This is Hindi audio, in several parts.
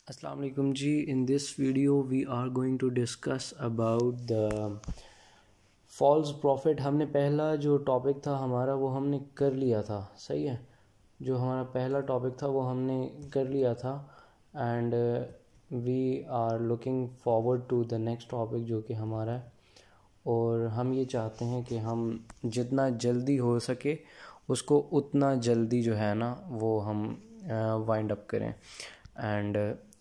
Assalamu alaikum ji. In this video we are going to discuss about the false prophet. हमने पहला जो टॉपिक था हमारा वो हमने कर लिया था, सही है। जो हमारा पहला टॉपिक था वो हमने कर लिया था and we are looking forward to the next topic जो कि हमारा है। और हम ये चाहते हैं कि हम जितना जल्दी हो सके उसको उतना जल्दी जो है ना वो हम वाइंड अप करें। एंड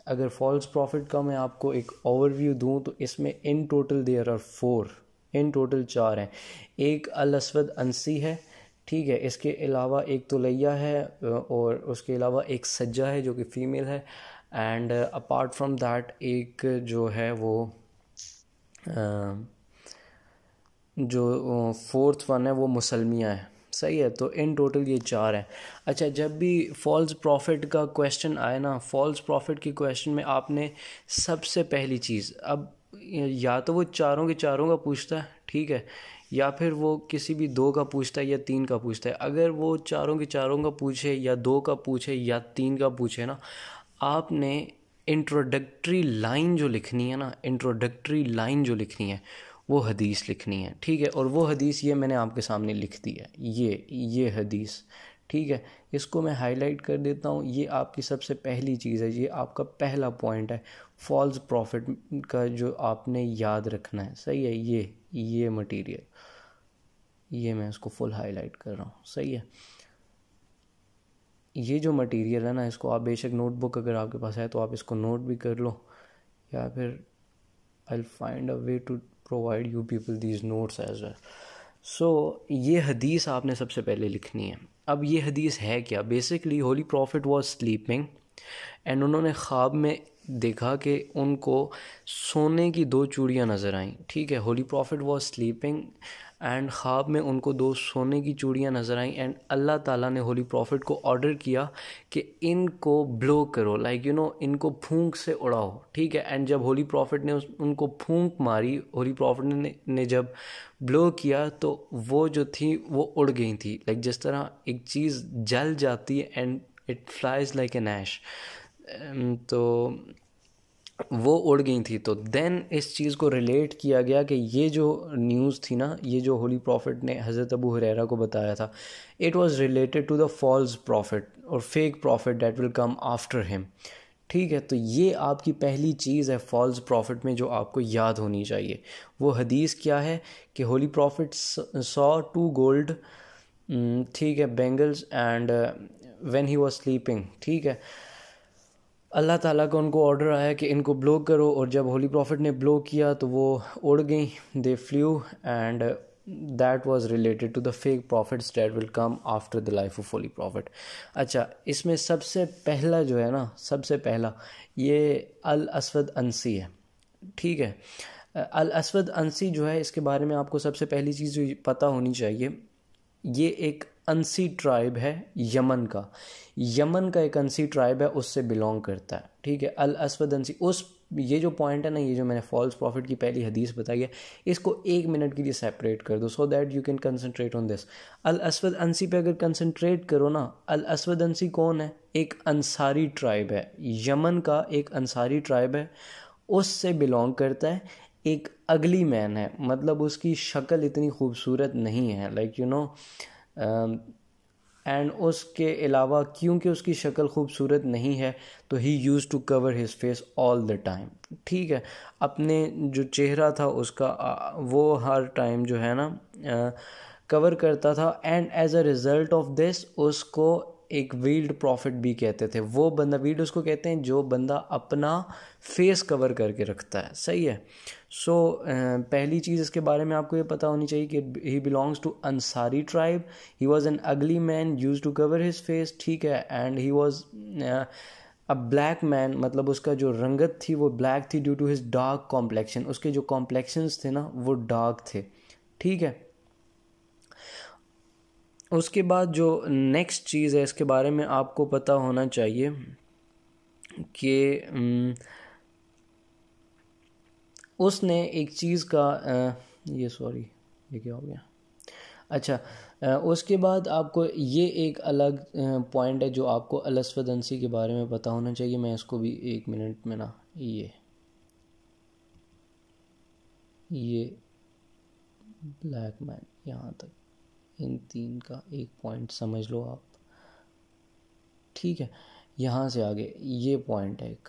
अगर फॉल्स प्रॉफिट का मैं आपको एक ओवरव्यू दूं तो इसमें in total there are 4, in total 4 हैं। एक अल असवद अंसी है, ठीक है। इसके अलावा एक तुलैया है और उसके अलावा एक सज्जा है जो कि फ़ीमेल है। एंड अपार्ट फ्रॉम दैट एक जो है वो जो फोर्थ वन है वो मुसलमिया है, सही है। तो इन टोटल ये 4 हैं। अच्छा, जब भी फॉल्स प्रॉफिट का क्वेश्चन आए ना, फॉल्स प्रॉफिट के क्वेश्चन में आपने सबसे पहली चीज़, अब या तो वो चारों के चारों का पूछता है, ठीक है, या फिर वो किसी भी 2 का पूछता है या 3 का पूछता है। अगर वो चारों के चारों का पूछे या 2 का पूछे या 3 का पूछे ना, आपने इंट्रोडक्टरी लाइन जो लिखनी है ना, इंट्रोडक्टरी लाइन जो लिखनी है वो हदीस लिखनी है, ठीक है। और वो हदीस ये मैंने आपके सामने लिख दी है, ये हदीस, ठीक है। इसको मैं हाईलाइट कर देता हूँ। ये आपकी सबसे पहली चीज़ है, ये आपका पहला पॉइंट है फॉल्स प्रॉफिट का जो आपने याद रखना है, सही है। ये मटेरियल, ये मैं इसको फुल हाईलाइट कर रहा हूँ, सही है। ये जो मटेरियल है ना, इसको आप बेशक नोटबुक अगर आपके पास है तो आप इसको नोट भी कर लो, या फिर I'll find a way to provide you people these notes as well. सो ये हदीस आपने सबसे पहले लिखनी है। अब ये हदीस है क्या? Basically holy prophet was sleeping and उन्होंने ख्वाब में देखा कि उनको सोने की 2 चूड़ियाँ नज़र आईं, ठीक है। Holy prophet was sleeping and ख्वाब में उनको 2 सोने की चूड़ियाँ नज़र आईं एंड अल्लाह ताला ने होली प्रॉफिट को ऑर्डर किया कि इनको ब्लो करो, लाइक इनको फूंक से उड़ाओ, ठीक है। एंड जब होली प्रॉफिट ने उनको फूंक मारी, होली प्रॉफिट ने जब ब्लो किया तो वो जो थी वो उड़ गई थी, लाइक जिस तरह एक चीज़ जल जाती है and it flies like an ash, तो वो उड़ गई थी। तो देन इस चीज़ को रिलेट किया गया कि ये जो न्यूज़ थी ना, ये जो होली प्रॉफिट ने हज़रत अबू हुरैरा को बताया था, it was related to the false prophet और fake prophet that will come after him, ठीक है। तो ये आपकी पहली चीज़ है फॉल्स प्रॉफिट में जो आपको याद होनी चाहिए। वो हदीस क्या है कि होली प्रॉफिट सॉ 2 गोल्ड, ठीक है, bangles and when he was sleeping, ठीक है। अल्लाह ताला का उनको ऑर्डर आया कि इनको ब्लो करो, और जब होली प्रॉफिट ने ब्लो किया तो वो उड़ गई, they flew, and that was related to the fake prophets that will come after the life of holy prophet. अच्छा, इसमें सबसे पहला जो है ना, सबसे पहला ये अल असवद अंसी है, ठीक है। अल असवद अंसी जो है, इसके बारे में आपको सबसे पहली चीज़ जो पता होनी चाहिए, ये एक अंसी ट्राइब है यमन का। यमन का एक अंसी ट्राइब है, उससे बिलोंग करता है, ठीक है। अल असवद अंसी, उस ये जो पॉइंट है ना, ये जो मैंने फॉल्स प्रॉफिट की पहली हदीस बताई है, इसको 1 मिनट के लिए सेपरेट कर दो so that you can concentrate on this. Al Aswad Ansi पे अगर कंसंट्रेट करो ना, अल असवद अंसी कौन है? एक अंसारी ट्राइब है, यमन का एक अंसारी ट्राइब है, उससे बिलोंग करता है। एक अगली मैन है, मतलब उसकी शक्ल इतनी खूबसूरत नहीं है, लाइक एंड उसके अलावा क्योंकि उसकी शक्ल खूबसूरत नहीं है तो ही use to cover his face all the time, ठीक है। अपने जो चेहरा था उसका वो हर टाइम जो है ना कवर करता था, and as a result of this उसको एक वील्ड प्रॉफिट भी कहते थे। वो बंदा, वील्ड उसको कहते हैं जो बंदा अपना फेस कवर करके रखता है, सही है। सो पहली चीज़ इसके बारे में आपको ये पता होनी चाहिए कि he belongs to Ansari tribe, he was an ugly man use to cover his face, ठीक है। And he was a black man, मतलब उसका जो रंगत थी वो ब्लैक थी due to his dark complexion, उसके जो कॉम्प्लेक्शंस थे ना वो डार्क थे, ठीक है। उसके बाद जो नेक्स्ट चीज़ है इसके बारे में आपको पता होना चाहिए कि उसने एक चीज़ का ये सॉरी, ये क्या हो गया? अच्छा, उसके बाद आपको ये एक अलग पॉइंट है जो आपको अल-अस्वद अंसी के बारे में पता होना चाहिए। मैं इसको भी 1 मिनट में ना ये ब्लैक मैन यहाँ तक, इन 3 का एक पॉइंट समझ लो आप, ठीक है। यहाँ से आगे ये पॉइंट है एक।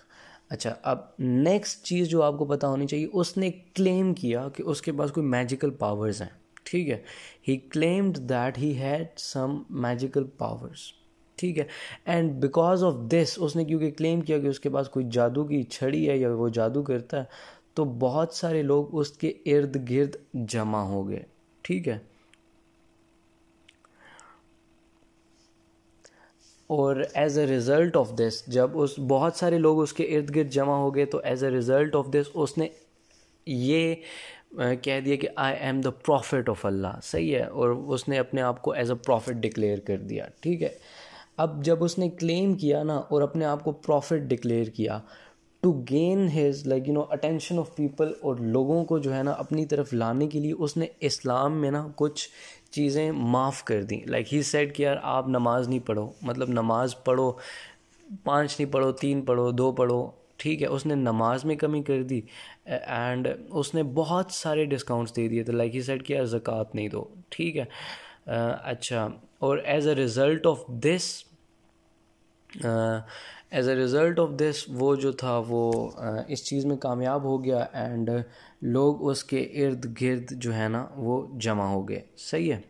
अच्छा, अब नेक्स्ट चीज़ जो आपको पता होनी चाहिए, उसने क्लेम किया कि उसके पास कोई मैजिकल पावर्स हैं, ठीक है। He claimed that he had some magical powers, ठीक है। एंड बिकॉज ऑफ दिस, उसने क्योंकि क्लेम किया कि उसके पास कोई जादू की छड़ी है या वो जादू करता है, तो बहुत सारे लोग उसके इर्द गिर्द जमा हो गए, ठीक है। और as a result of this, जब उस बहुत सारे लोग उसके इर्द गिर्द जमा हो गए, तो as a result of this उसने ये कह दिया कि I am the prophet of Allah, सही है। और उसने अपने आप को एज अ प्रॉफिट डिक्लेयर कर दिया, ठीक है। अब जब उसने क्लेम किया ना और अपने आप को प्रॉफिट डिक्लेयर किया, to gain his attention of people, और लोगों को जो है ना अपनी तरफ लाने के लिए उसने इस्लाम में ना कुछ चीज़ें माफ़ कर दी। लाइक ही सेड कि यार आप नमाज नहीं पढ़ो, मतलब नमाज पढ़ो, 5 नहीं पढ़ो, 3 पढ़ो, 2 पढ़ो, ठीक है। उसने नमाज में कमी कर दी एंड उसने बहुत सारे डिस्काउंट्स दे दिए थे। लाइक ही सेड कि यार ज़कात नहीं दो, ठीक है। अच्छा, और as a result of this वो जो था वो इस चीज़ में कामयाब हो गया एंड लोग उसके इर्द गिर्द जो है ना वो जमा हो गए, सही है।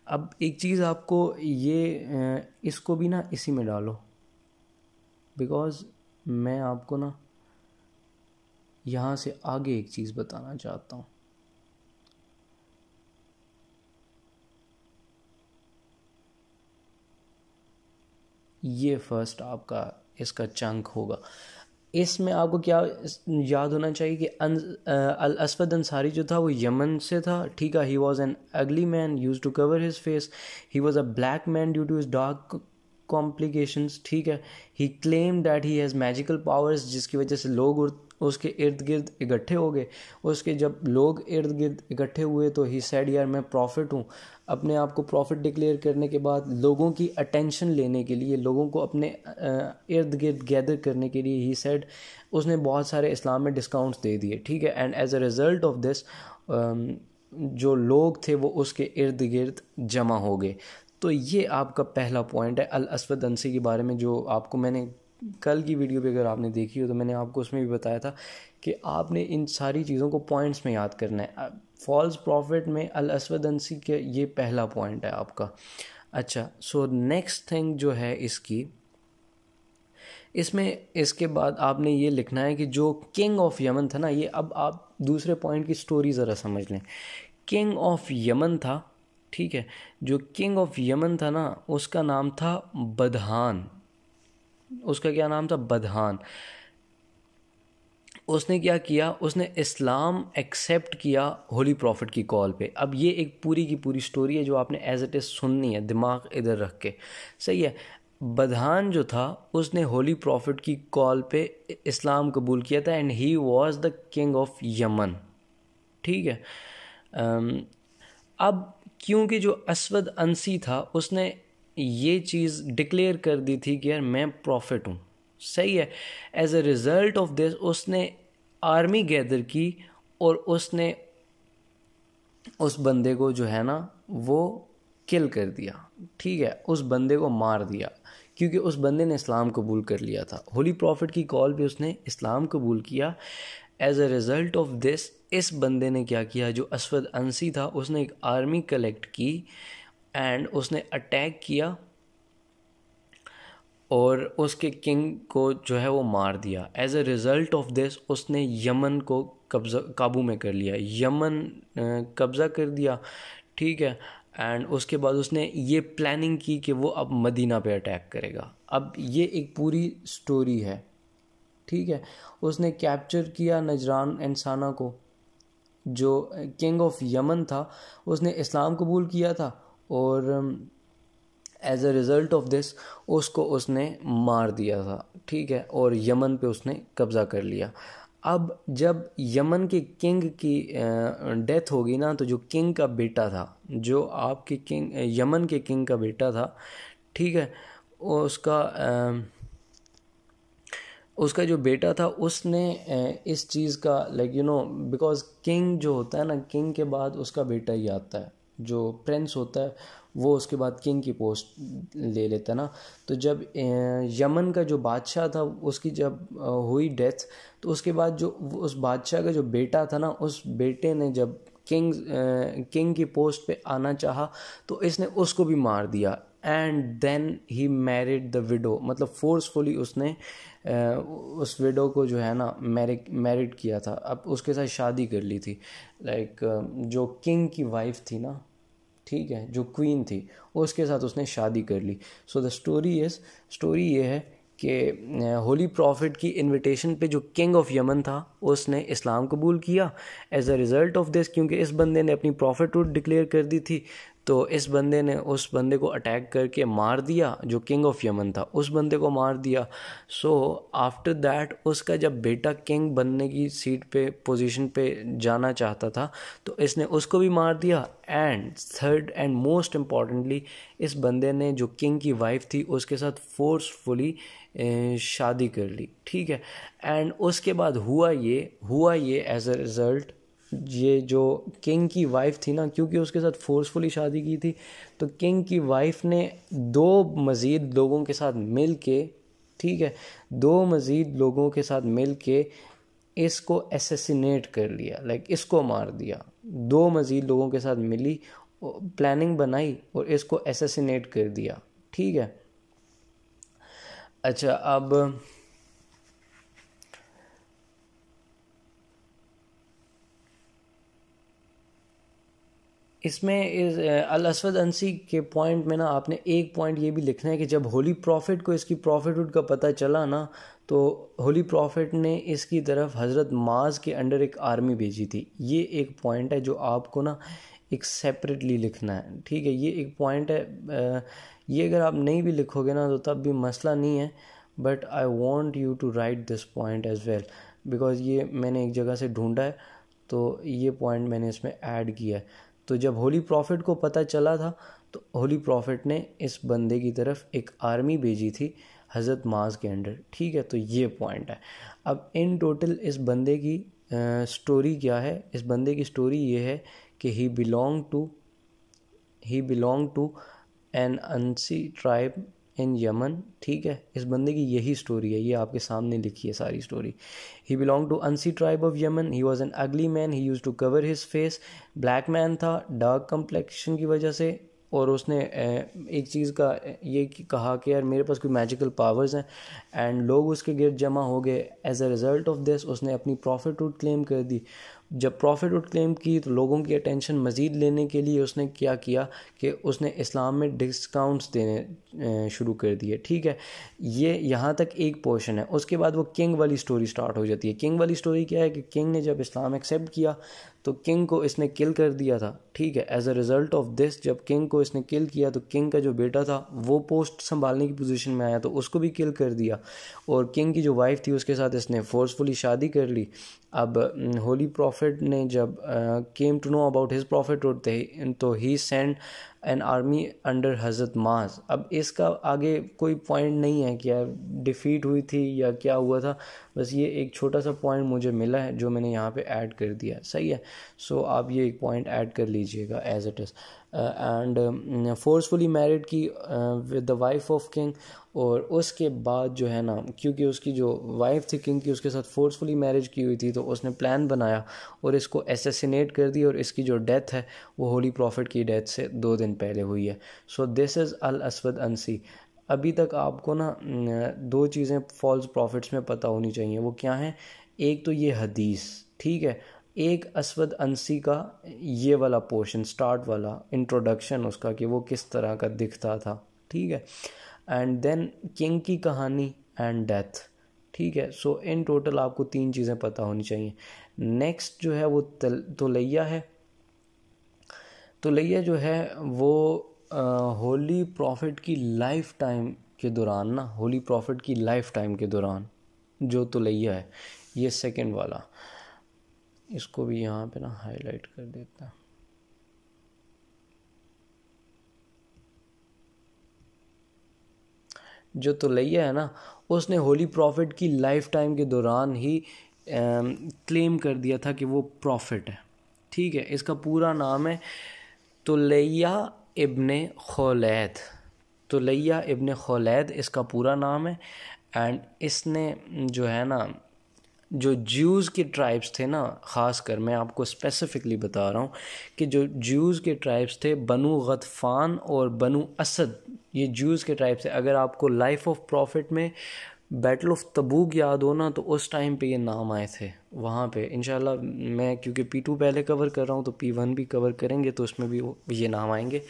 अब एक चीज़ आपको ये इसको भी ना इसी में डालो, बिकॉज़ मैं आपको ना यहाँ से आगे एक चीज़ बताना चाहता हूँ। ये फर्स्ट आपका इसका चंक होगा। इसमें आपको क्या याद होना चाहिए कि अल-अस्वद अंसारी जो था वो यमन से था, ठीक है। He was an ugly man use to cover his face, he was a black man due to his dark complications, ठीक है। He claim that he has magical powers, जिसकी वजह से लोग उसके इर्द गिर्द इकट्ठे हो गए। उसके जब लोग इर्द गिर्द इकट्ठे हुए तो ही सेड यार मैं प्रॉफिट हूँ। अपने आप को प्रॉफिट डिक्लेयर करने के बाद लोगों की अटेंशन लेने के लिए, लोगों को अपने इर्द गिर्द गैदर करने के लिए ही सेड उसने बहुत सारे इस्लाम में डिस्काउंट्स दे दिए, ठीक है। And as a result of this जो लोग थे वो उसके इर्द गिर्द जमा हो गए। तो ये आपका पहला पॉइंट है अल-अस्वद अंसी के बारे में, जो आपको मैंने कल की वीडियो पे अगर आपने देखी हो तो मैंने आपको उसमें भी बताया था कि आपने इन सारी चीज़ों को पॉइंट्स में याद करना है। फॉल्स प्रॉफिट में अल-अस्वद अंसी के ये पहला पॉइंट है आपका। अच्छा, सो नेक्स्ट थिंग जो है इसमें इसके बाद आपने ये लिखना है कि जो किंग ऑफ यमन था ना, ये अब आप दूसरे पॉइंट की स्टोरी ज़रा समझ लें। किंग ऑफ यमन था, ठीक है। जो किंग ऑफ यमन था ना उसका नाम था बदहान। उसका क्या नाम था? बदहान। उसने क्या किया, उसने इस्लाम एक्सेप्ट किया होली प्रॉफिट की कॉल पे। अब ये एक पूरी की पूरी स्टोरी है जो आपने एज इट इज़ सुननी है, दिमाग इधर रख के, सही है। बदहान जो था उसने होली प्रॉफिट की कॉल पे इस्लाम कबूल किया था and he was the king of Yemen, ठीक है। अब क्योंकि जो अस्वद अंसी था उसने ये चीज़ डिक्लेयर कर दी थी कि यार मैं प्रॉफिट हूँ, सही है। As a result of this उसने आर्मी गैदर की और उसने उस बंदे को जो है ना वो किल कर दिया, ठीक है। उस बंदे को मार दिया क्योंकि उस बंदे ने इस्लाम कबूल कर लिया था। होली प्रॉफिट की कॉल पे उसने इस्लाम कबूल किया। As a result of this इस बंदे ने क्या किया, जो अस्वद अंसी था उसने एक आर्मी कलेक्ट की एंड उसने अटैक किया और उसके किंग को जो है वो मार दिया। As a result of this उसने यमन को काबू में कर लिया, यमन कब्ज़ा कर दिया, ठीक है। एंड उसके बाद उसने ये प्लानिंग की कि वो अब मदीना पे अटैक करेगा। अब ये एक पूरी स्टोरी है, ठीक है। उसने कैप्चर किया नजरान इंसाना को, जो किंग ऑफ यमन था। उसने इस्लाम कबूल किया था और as a result of this उसको उसने मार दिया था, ठीक है। और यमन पे उसने कब्ज़ा कर लिया। अब जब यमन के किंग की डेथ होगी ना, तो जो किंग का बेटा था, जो आपके किंग यमन के किंग का बेटा था, ठीक है, उसका जो बेटा था उसने इस चीज़ का लाइक बिकॉज किंग जो होता है ना, किंग के बाद उसका बेटा ही आता है, जो प्रिंस होता है वो उसके बाद किंग की पोस्ट ले लेता है ना। तो जब यमन का जो बादशाह था उसकी जब हुई डेथ, तो उसके बाद जो उस बादशाह का जो बेटा था ना, उस बेटे ने जब किंग की पोस्ट पे आना चाहा तो इसने उसको भी मार दिया। And then he married the widow, मतलब फोर्सफुली उसने उस विडो को जो है ना मैरिड किया था, अब उसके साथ शादी कर ली थी। लाइक जो किंग की वाइफ थी ना, ठीक है, जो क्वीन थी, उसके साथ उसने शादी कर ली। सो द स्टोरी ये है कि होली प्रॉफिट की इनविटेशन पे जो किंग ऑफ यमन था उसने इस्लाम कबूल किया as a result of this, क्योंकि इस बंदे ने अपनी प्रॉफिटहुड डिक्लेयर कर दी थी। तो इस बंदे ने उस बंदे को अटैक करके मार दिया, जो किंग ऑफ यमन था उस बंदे को मार दिया। सो आफ्टर दैट उसका जब बेटा किंग बनने की सीट पे पोजीशन पे जाना चाहता था तो इसने उसको भी मार दिया। And third and most importantly, इस बंदे ने जो किंग की वाइफ थी उसके साथ फोर्सफुली शादी कर ली, ठीक है। एंड उसके बाद हुआ ये एज अ रिज़ल्ट, ये जो किंग की वाइफ थी ना, क्योंकि उसके साथ फोर्सफुली शादी की थी, तो किंग की वाइफ ने दो मज़ीद लोगों के साथ मिल के, ठीक है, दो मज़ीद लोगों के साथ मिल के इसको एसेसिनेट कर लिया, लाइक इसको मार दिया। दो मज़ीद लोगों के साथ मिली, प्लानिंग बनाई और इसको एसेसिनेट कर दिया, ठीक है। अच्छा, अब इसमें इस अल असवद अंसी के पॉइंट में ना आपने एक पॉइंट ये भी लिखना है कि जब होली प्रॉफिट को इसकी प्रॉफिटहुड का पता चला ना, तो होली प्रॉफिट ने इसकी तरफ हज़रत माज के अंडर एक आर्मी भेजी थी। ये एक पॉइंट है जो आपको ना एक सेपरेटली लिखना है, ठीक है। ये एक पॉइंट है, ये अगर आप नहीं भी लिखोगे ना तो तब भी मसला नहीं है, but I want you to write this point as well, because ये मैंने एक जगह से ढूंढा है, तो ये पॉइंट मैंने इसमें ऐड किया है। तो जब होली प्रॉफिट को पता चला था तो होली प्रॉफिट ने इस बंदे की तरफ एक आर्मी भेजी थी हज़रत माज के अंडर, ठीक है। तो ये पॉइंट है। अब इन टोटल इस बंदे की स्टोरी क्या है? इस बंदे की स्टोरी ये है कि he belong to an ancient tribe in Yemen, ठीक है। इस बंदे की यही स्टोरी है, ये आपके सामने लिखी है सारी story. He belong to Ansi tribe of Yemen, he was an ugly man, he use to cover his face, black man था, डार्क कम्प्लेक्शन की वजह से। और उसने एक चीज़ का ये कहा कि यार मेरे पास कोई मैजिकल पावर्स हैं, एंड लोग उसके गिर्द जमा हो गए। As a result of this उसने अपनी प्रॉफिटहुड क्लेम कर दी। जब प्रॉफिटहुड क्लेम की तो लोगों की अटेंशन मज़ीद लेने के लिए उसने क्या किया कि उसने इस्लाम में डिस्काउंट्स देने शुरू कर दिए, ठीक है। ये यहाँ तक एक पोर्शन है। उसके बाद वो किंग वाली स्टोरी स्टार्ट हो जाती है। किंग वाली स्टोरी क्या है कि किंग ने जब इस्लाम एक्सेप्ट किया तो किंग को इसने किल कर दिया था, ठीक है। As a result of this जब किंग को इसने किल किया तो किंग का जो बेटा था वो पोस्ट संभालने की पोजीशन में आया तो उसको भी किल कर दिया। और किंग की जो वाइफ थी उसके साथ इसने फोर्सफुली शादी कर ली। अब होली प्रॉफिट ने जब came to know about his prophethood तो he send an army under Hazrat Maaz. अब इसका आगे कोई पॉइंट नहीं है कि यार डिफ़ीट हुई थी या क्या हुआ था, बस ये एक छोटा सा पॉइंट मुझे मिला है जो मैंने यहाँ पे ऐड कर दिया, सही है। सो आप ये एक पॉइंट ऐड कर लीजिएगा as it is. And forcefully married की with the wife of king. और उसके बाद जो है ना, क्योंकि उसकी जो वाइफ थी किंग की उसके साथ फोर्सफुली मैरिज की हुई थी, तो उसने प्लान बनाया और इसको एसेसिनेट कर दिया। और इसकी जो डेथ है वो होली प्रॉफिट की डेथ से 2 दिन पहले हुई है। So this is Al Aswad Anshi. अभी तक आपको ना 2 चीज़ें फॉल्स प्रॉफिट्स में पता होनी चाहिए। वो क्या हैं? एक तो ये हदीस, ठीक है। एक असवद अंसी का ये वाला पोर्शन, स्टार्ट वाला इंट्रोडक्शन उसका कि वो किस तरह का दिखता था, ठीक है। एंड देन किंग की कहानी एंड डेथ, ठीक है। सो इन टोटल आपको 3 चीज़ें पता होनी चाहिए। नेक्स्ट जो है वो तोलैया है। तोलैया जो है वो होली प्रॉफिट की लाइफ टाइम के दौरान ना, होली प्रॉफिट की लाइफ टाइम के दौरान जो तोलैया है ये सेकंड वाला, इसको भी यहाँ पे ना हाईलाइट कर देता। जो तुलैया है ना, उसने होली प्रॉफिट की लाइफ टाइम के दौरान ही क्लेम कर दिया था कि वो प्रॉफिट है। ठीक है, इसका पूरा नाम है तुलैया इब्ने खौलैद। तुलैया इब्ने खौलैद इसका पूरा नाम है। एंड इसने जो है ना, जो ज्यूज़ के ट्राइब्स थे ना, ख़ास कर मैं आपको स्पेसिफ़िकली बता रहा हूँ कि जो ज्यूज़ के ट्राइब्स थे, बनु गतफ़ान और बनु असद, ये ज्यूज़ के ट्राइब्स थे। अगर आपको लाइफ ऑफ प्रॉफिट में बैटल ऑफ तबूक याद हो ना, तो उस टाइम पे ये नाम आए थे वहाँ पे। इंशाल्लाह मैं क्योंकि P2 पहले कवर कर रहा हूँ, तो P1 भी कवर करेंगे, तो उसमें भी ये नाम आएंगे।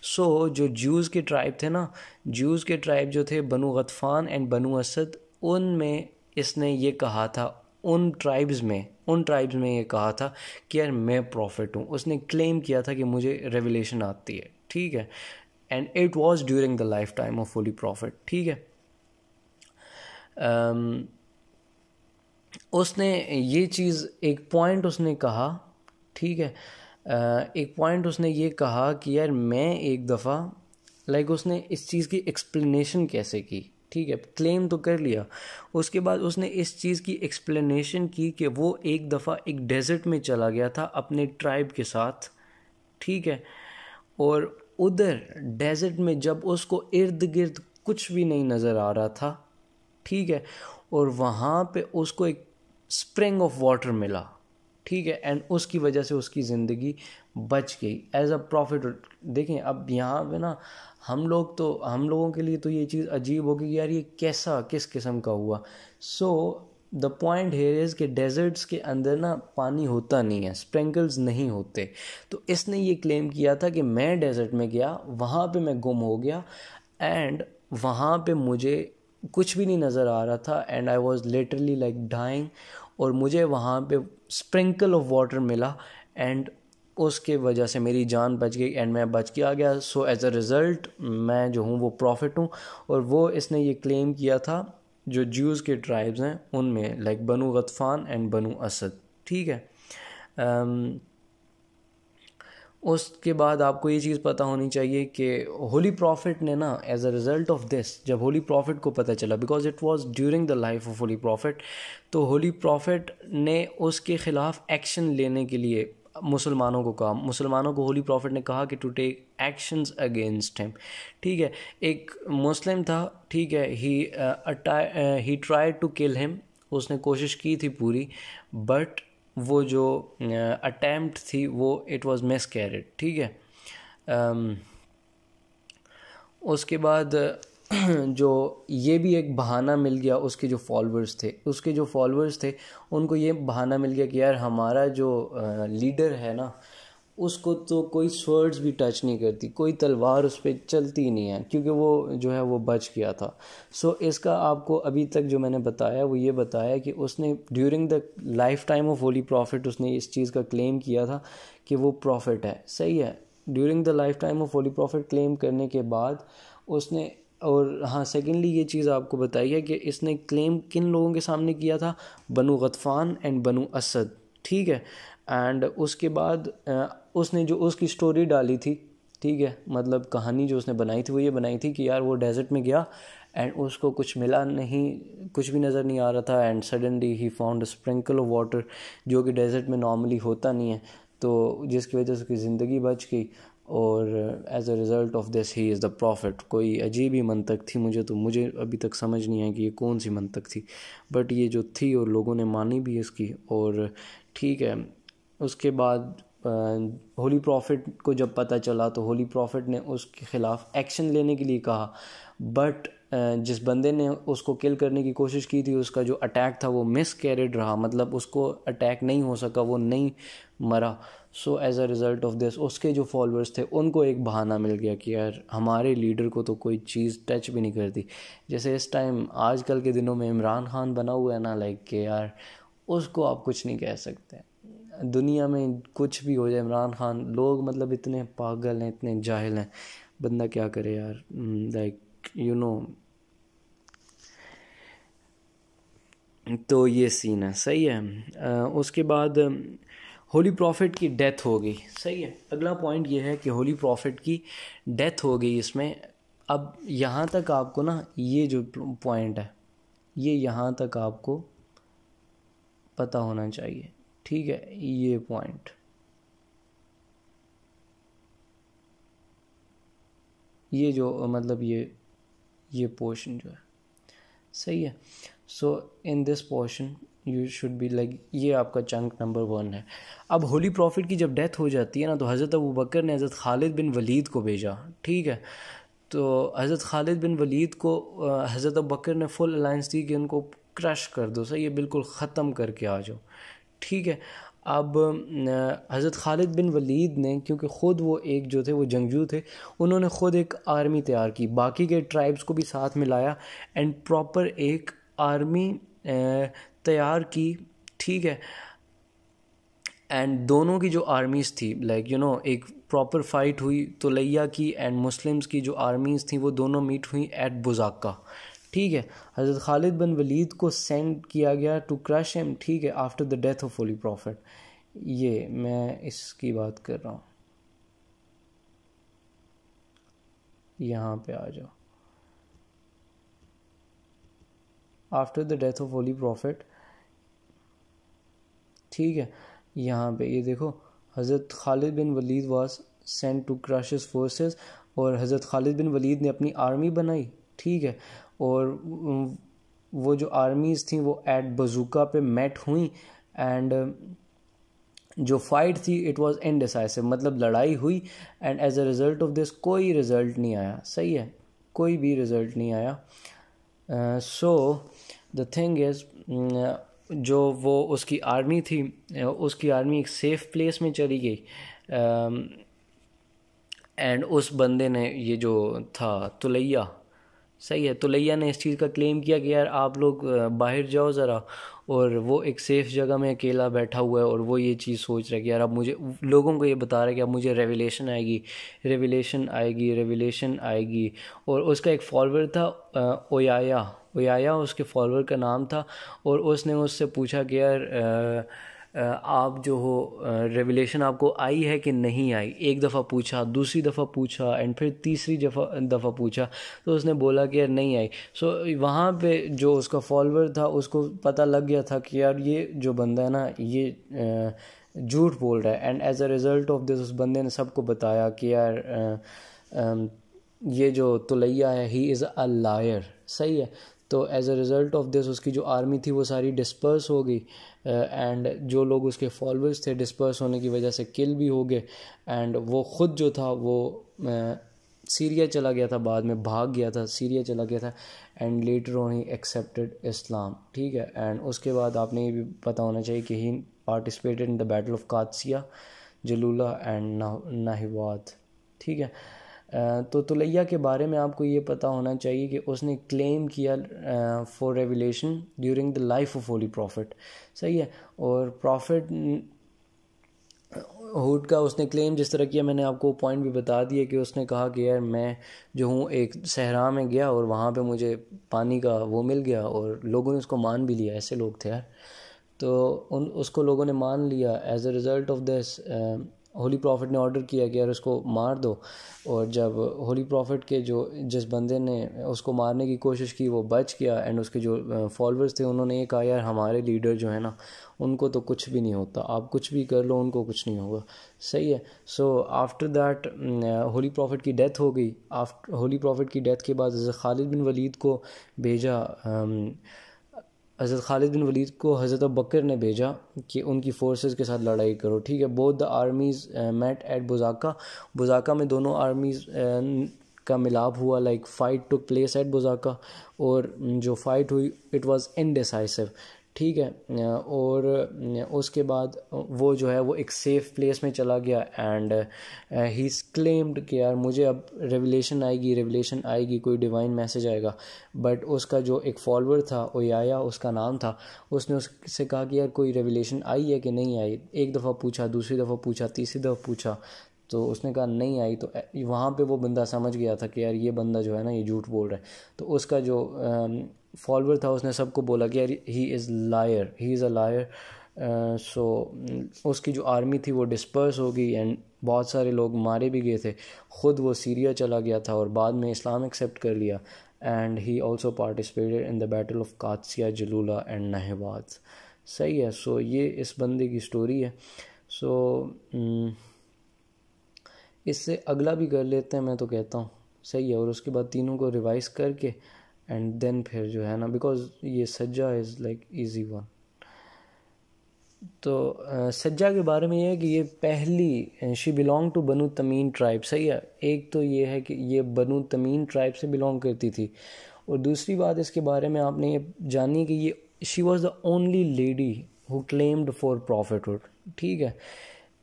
सो जो ज्यूज़ के ट्राइब थे ना, ज्यूज़ के ट्राइब जो थे बनु गतफ़ान एंड बनु असद, उनमें इसने ये कहा था, उन ट्राइब्स में ये कहा था कि यार मैं प्रॉफिट हूँ। उसने क्लेम किया था कि मुझे रेवलेशन आती है। ठीक है, and it was during the life time of holy prophet. ठीक है, उसने ये चीज़ एक पॉइंट उसने कहा। ठीक है, एक पॉइंट उसने ये कहा कि यार मैं एक दफ़ा लाइक उसने इस चीज़ की एक्सप्लेनेशन कैसे की। ठीक है, क्लेम तो कर लिया, उसके बाद उसने इस चीज़ की एक्सप्लेनेशन की कि वो एक दफ़ा एक डेजर्ट में चला गया था अपने ट्राइब के साथ। ठीक है, और उधर डेजर्ट में जब उसको इर्द गिर्द कुछ भी नहीं नज़र आ रहा था, ठीक है, और वहाँ पे उसको एक स्प्रिंग ऑफ वाटर मिला। ठीक है, एंड उसकी वजह से उसकी ज़िंदगी बच गई एज अ प्रॉफिट। देखें अब यहाँ पे ना हम लोगों के लिए तो ये चीज़ अजीब होगी कि यार ये कैसा किस किस्म का हुआ। So the point here is कि डेजर्ट्स के अंदर ना पानी होता नहीं है, स्प्रिंकल्स नहीं होते। तो इसने ये क्लेम किया था कि मैं डेजर्ट में गया, वहाँ पे मैं गुम हो गया, एंड वहाँ पे मुझे कुछ भी नहीं नज़र आ रहा था, and I was literally like dying, और मुझे वहाँ पे स्प्रिंकल ऑफ वाटर मिला, एंड उसके वजह से मेरी जान बच गई एंड मैं बच के आ गया। सो एज अ रिज़ल्ट मैं जो हूँ वो प्रॉफिट हूँ। और वो इसने ये क्लेम किया था जो ज्यूज़ के ट्राइब्स हैं उनमें, लाइक बनु गतफ़ान एंड बनु असद। ठीक है, उसके बाद आपको ये चीज़ पता होनी चाहिए कि होली प्रॉफिट ने ना as a result of this, जब होली प्रॉफिट को पता चला, because it was during the life of holy prophet, तो होली प्रॉफिट ने उसके ख़िलाफ़ एक्शन लेने के लिए मुसलमानों को कहा, मुसलमानों को होली प्रॉफिट ने कहा कि to take actions against him. ठीक है, एक मुस्लिम था, ठीक है, he tried to kill him, उसने कोशिश की थी पूरी, बट वो जो अटैम्प्ट थी वो इट वाज मिसकैरेड। ठीक है, उसके बाद जो ये भी एक बहाना मिल गया, उसके जो फॉलोअर्स थे उनको ये बहाना मिल गया कि यार हमारा जो लीडर है ना, उसको तो कोई स्वर्ड्स भी टच नहीं करती, कोई तलवार उस पर चलती नहीं है, क्योंकि वो जो है वो बच गया था। सो इसका आपको अभी तक जो मैंने बताया वो ये बताया कि उसने during the life time of holy profit उसने इस चीज़ का क्लेम किया था कि वो प्रॉफिट है। सही है, during the life time of holy profit claim करने के बाद उसने, और हाँ सेकेंडली ये चीज़ आपको बताई है कि इसने क्लेम किन लोगों के सामने किया था, बनु गतफ़ान एंड बनु असद। ठीक है, एंड उसके बाद उसने जो उसकी स्टोरी डाली थी, ठीक है, मतलब कहानी जो उसने बनाई थी वो ये बनाई थी कि यार वो डेजर्ट में गया एंड उसको कुछ मिला नहीं, कुछ भी नज़र नहीं आ रहा था, and suddenly he found a sprinkle of water, जो कि डेजर्ट में नॉर्मली होता नहीं है, तो जिसकी वजह से उसकी ज़िंदगी बच गई, और as a result of this he is the prophet. कोई अजीब ही मंतक थी, मुझे अभी तक समझ नहीं आई कि ये कौन सी मंतक थी, बट ये जो थी और लोगों ने मानी भी इसकी। और ठीक है, उसके बाद होली प्रॉफिट को जब पता चला तो होली प्रॉफिट ने उसके ख़िलाफ़ एक्शन लेने के लिए कहा, बट जिस बंदे ने उसको किल करने की कोशिश की थी उसका जो अटैक था वो मिस कैरिड रहा, मतलब उसको अटैक नहीं हो सका, वो नहीं मरा। So as a result of this उसके जो फॉलोअर्स थे उनको एक बहाना मिल गया कि यार हमारे लीडर को तो कोई चीज़ टच भी नहीं करती। जैसे इस टाइम आजकल के दिनों में इमरान खान बना हुआ है ना, लाइक कि यार उसको आप कुछ नहीं कह सकते, दुनिया में कुछ भी हो जाए, इमरान खान, लोग मतलब इतने पागल हैं, इतने जाहिल हैं, बंदा क्या करे यार, लाइक यू नो तो ये सीन है, सही है। उसके बाद होली प्रॉफिट की डेथ हो गई, सही है। अगला पॉइंट ये है कि होली प्रॉफिट की डेथ हो गई इसमें। अब यहाँ तक आपको ना, ये जो पॉइंट है ये यहाँ तक आपको पता होना चाहिए, ठीक है। ये पॉइंट, ये जो मतलब ये पोर्शन जो है, सही है। So in this portion you should be like, ये आपका चंक नंबर 1 है। अब होली प्रॉफिट की जब डेथ हो जाती है ना, तो हज़रत अबू बकर ने हज़रत खालिद बिन वलीद को भेजा, ठीक है। तो हज़रत खालिद बिन वलीद को हज़रत अबू बकर ने फुल अलाइंस दी कि उनको क्रश कर दो, सही है, बिल्कुल ख़त्म करके आ जाओ, ठीक है। अब हज़रत खालिद बिन वलीद ने, क्योंकि ख़ुद वो एक जो थे वो जंगजू थे, उन्होंने ख़ुद एक आर्मी तैयार की, बाकी के ट्राइब्स को भी साथ मिलाया एंड प्रॉपर एक आर्मी तैयार की, ठीक है। एंड दोनों की जो आर्मीज़ थी, लाइक यू नो, एक प्रॉपर फाइट हुई तुलैया की एंड मुस्लिम्स की जो आर्मीज़ थी वो दोनों मीट हुई एट बुज़ाका, ठीक है। हज़रत खालिद बिन वलीद को सेंड किया गया टू क्रश हिम, ठीक है, after the death of holy profit. ये मैं इसकी बात कर रहा हूँ, यहाँ पे आ जाओ। After the death of holy prophet, ठीक है, यहाँ पे ये देखो, Hazrat Khalid bin Walid was sent to crush his forces, और हज़रत खालिद बिन वलीद ने अपनी आर्मी बनाई, ठीक है। और वो जो आर्मीज़ थी वो एट बजूका पे मेट हुई एंड जो फाइट थी इट वाज इनडिसाइसिव, मतलब लड़ाई हुई and as a result of this कोई रिज़ल्ट नहीं आया, सही है, कोई भी रिज़ल्ट नहीं आया। सो द थिंग इज़, जो वो उसकी आर्मी थी, उसकी आर्मी एक सेफ़ प्लेस में चली गई एंड उस बंदे ने, ये जो था तुलैया, सही है, तुलैया ने इस चीज़ का क्लेम किया कि यार आप लोग बाहर जाओ ज़रा, और वो एक सेफ़ जगह में अकेला बैठा हुआ है और वो ये चीज़ सोच रहा है कि यार अब मुझे, लोगों को ये बता रहा है कि अब मुझे रेवलेशन आएगी, रेवलेशन आएगी, रेवलेशन आएगी। और उसका एक फॉलोअर था ओयाया उसके फॉलोअर का नाम था, और उसने उससे पूछा कि यार आप जो हो, रेवलेशन आपको आई है कि नहीं आई। एक दफ़ा पूछा, दूसरी दफ़ा पूछा एंड फिर तीसरी दफ़ा पूछा, तो उसने बोला कि यार नहीं आई। सो वहाँ पे जो उसका फॉलोअर था उसको पता लग गया था कि यार ये जो बंदा है ना ये झूठ बोल रहा है, and as a result of this उस बंदे ने सबको बताया कि यार ये जो तुलैया है ही इज़ अ लायर, सही है। तो as a result of this उसकी जो आर्मी थी वो सारी डिस्पर्स हो गई एंड जो लोग उसके फॉलोअर्स थे डिस्पर्स होने की वजह से किल भी हो गए, एंड वो ख़ुद जो था वो सीरिया चला गया था, बाद में भाग गया था, सीरिया चला गया था and later on he accepted Islam, ठीक है। एंड उसके बाद आपने ये भी पता होना चाहिए कि he participated in the battle of Qadisiya, Jalula and Nahavand, ठीक है। तो तुलैया के बारे में आपको ये पता होना चाहिए कि उसने क्लेम किया for revelation during the life of holy prophet, सही है। और प्रॉफिट हुड का उसने क्लेम जिस तरह किया, मैंने आपको पॉइंट भी बता दिया कि उसने कहा कि यार मैं जो हूँ एक सहरा में गया और वहाँ पे मुझे पानी का वो मिल गया, और लोगों ने उसको मान भी लिया, ऐसे लोग थे यार। तो उसको लोगों ने मान लिया। As a result of this holy prophet ने ऑर्डर किया कि यार उसको मार दो, और जब होली प्रॉफिट के जिस बंदे ने उसको मारने की कोशिश की वो बच गया, एंड उसके जो फॉलोअर्स थे उन्होंने ये कहा यार हमारे लीडर जो है ना उनको तो कुछ भी नहीं होता, आप कुछ भी कर लो उनको कुछ नहीं होगा, सही है। So after that holy prophet की डेथ हो गई। आफ्टर होली प्रॉफिट की डेथ के बाद हज़रत खालिद बिन वलीद को भेजा, हज़रत खालिद बिन वलीद को हज़रत अबू बकर ने भेजा कि उनकी फोर्सेस के साथ लड़ाई करो, ठीक है। Both the armies met at Buzakha में दोनों आर्मीज़ का मिलाप हुआ, like fight took place at Buzakha, और जो फाइट हुई इट वाज इनडिसाइसिव, ठीक है। और उसके बाद वो जो है वो एक सेफ़ प्लेस में चला गया एंड ही क्लेम्ड कि यार मुझे अब रेवलेशन आएगी, कोई डिवाइन मैसेज आएगा। बट उसका जो एक फॉलोअर था ओयाया उसका नाम था, उसने उससे कहा कि यार कोई रेवलेशन आई है कि नहीं आई। एक दफ़ा पूछा, दूसरी दफ़ा पूछा, तीसरी दफ़ा पूछा, तो उसने कहा नहीं आई। तो वहाँ पे वो बंदा समझ गया था कि यार ये बंदा जो है ना ये झूठ बोल रहा है। तो उसका जो फॉलोअर था उसने सबको बोला कि यार ही इज़ अ लायर। सो उसकी जो आर्मी थी वो डिस्पर्स हो गई एंड बहुत सारे लोग मारे भी गए थे। ख़ुद वो सीरिया चला गया था और बाद में इस्लाम एक्सेप्ट कर लिया। And he also participated in the battle of Qadisiya, Jalula and Nahavand. सही है। सो ये इस बंदे की स्टोरी है। सो इससे अगला भी कर लेते हैं, मैं तो कहता हूँ। सही है। और उसके बाद तीनों को रिवाइज करके एंड देन फिर जो है ना, बिकॉज ये सज्जा इज़ लाइक ईजी वन। तो सज्जा के बारे में ये है कि ये पहली she belong to Banu Tamim tribe. सही है। एक तो ये है कि ये बनु तमीम ट्राइब से बिलोंग करती थी, और दूसरी बात इसके बारे में आपने ये जानी कि ये she was the only lady who claimed for prophethood. ठीक है।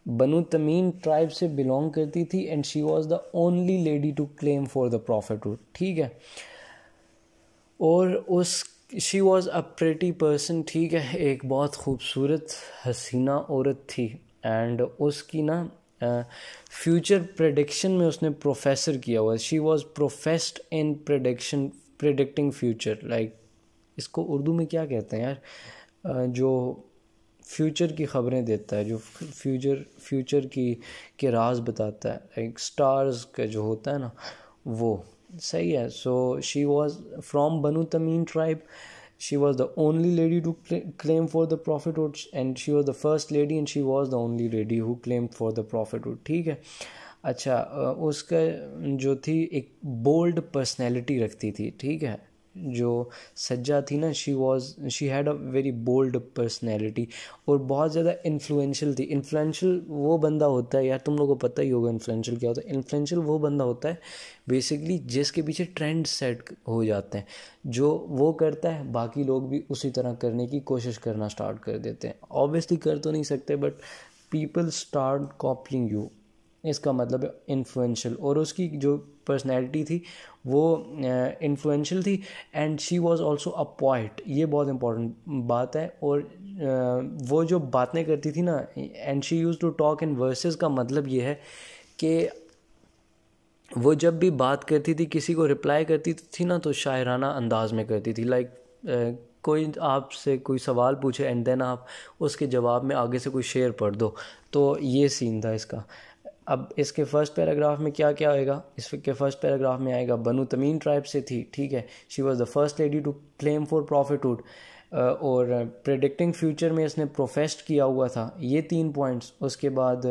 बनु तमीम ट्राइब से बिलोंग करती थी and she was the only lady to claim for the prophethood. ठीक है। और उस she was a pretty person. ठीक है। एक बहुत खूबसूरत हसीना औरत थी एंड उसकी ना फ्यूचर प्रेडिक्शन में उसने प्रोफेसर किया हुआ। She was professed in predicting future. Like इसको उर्दू में क्या कहते हैं यार, जो फ्यूचर की ख़बरें देता है, जो फ्यूचर के राज बताता है, लाइक स्टार्स का जो होता है ना वो। सही है। So she was from Banu Tamim tribe. She was the only lady to claim for the prophethood and she was the first lady and she was the only lady who claim for the prophethood. ठीक है। अच्छा, उसका जो थी एक बोल्ड पर्सनैलिटी रखती थी। ठीक है। जो सज्जा थी ना, she had a very bold personality और बहुत ज़्यादा इन्फ्लुएंशियल थी। इन्फ्लुएंशियल वो बंदा होता है यार, तुम लोगों को पता ही होगा इन्फ्लुएंशियल क्या होता है। इन्फ्लुएंशियल वो बंदा होता है बेसिकली जिसके पीछे ट्रेंड सेट हो जाते हैं। जो वो करता है बाकी लोग भी उसी तरह करने की कोशिश करना स्टार्ट कर देते हैं। ऑब्वियसली कर तो नहीं सकते, but people start copying you, इसका मतलब है इन्फ्लुएंशियल। और उसकी जो पर्सनैलिटी थी वो इन्फ्लुएंशियल थी and she was also a poet. ये बहुत इंपॉर्टेंट बात है। और वो जो बातें करती थी ना, and she used to talk in verses, का मतलब ये है कि वो जब भी बात करती थी, किसी को रिप्लाई करती थी ना, तो शायराना अंदाज में करती थी। लाइक कोई आपसे कोई सवाल पूछे एंड देन आप उसके जवाब में आगे से कोई शेर पढ़ दो, तो ये सीन था इसका। अब इसके फर्स्ट पैराग्राफ में क्या क्या आएगा? इसके फर्स्ट पैराग्राफ में आएगा बनु तमीम ट्राइब से थी। ठीक है। She was the first lady to claim for prophethood और प्रेडिक्टिंग फ्यूचर में इसने प्रोफेस्ड किया हुआ था। ये 3 पॉइंट्स। उसके बाद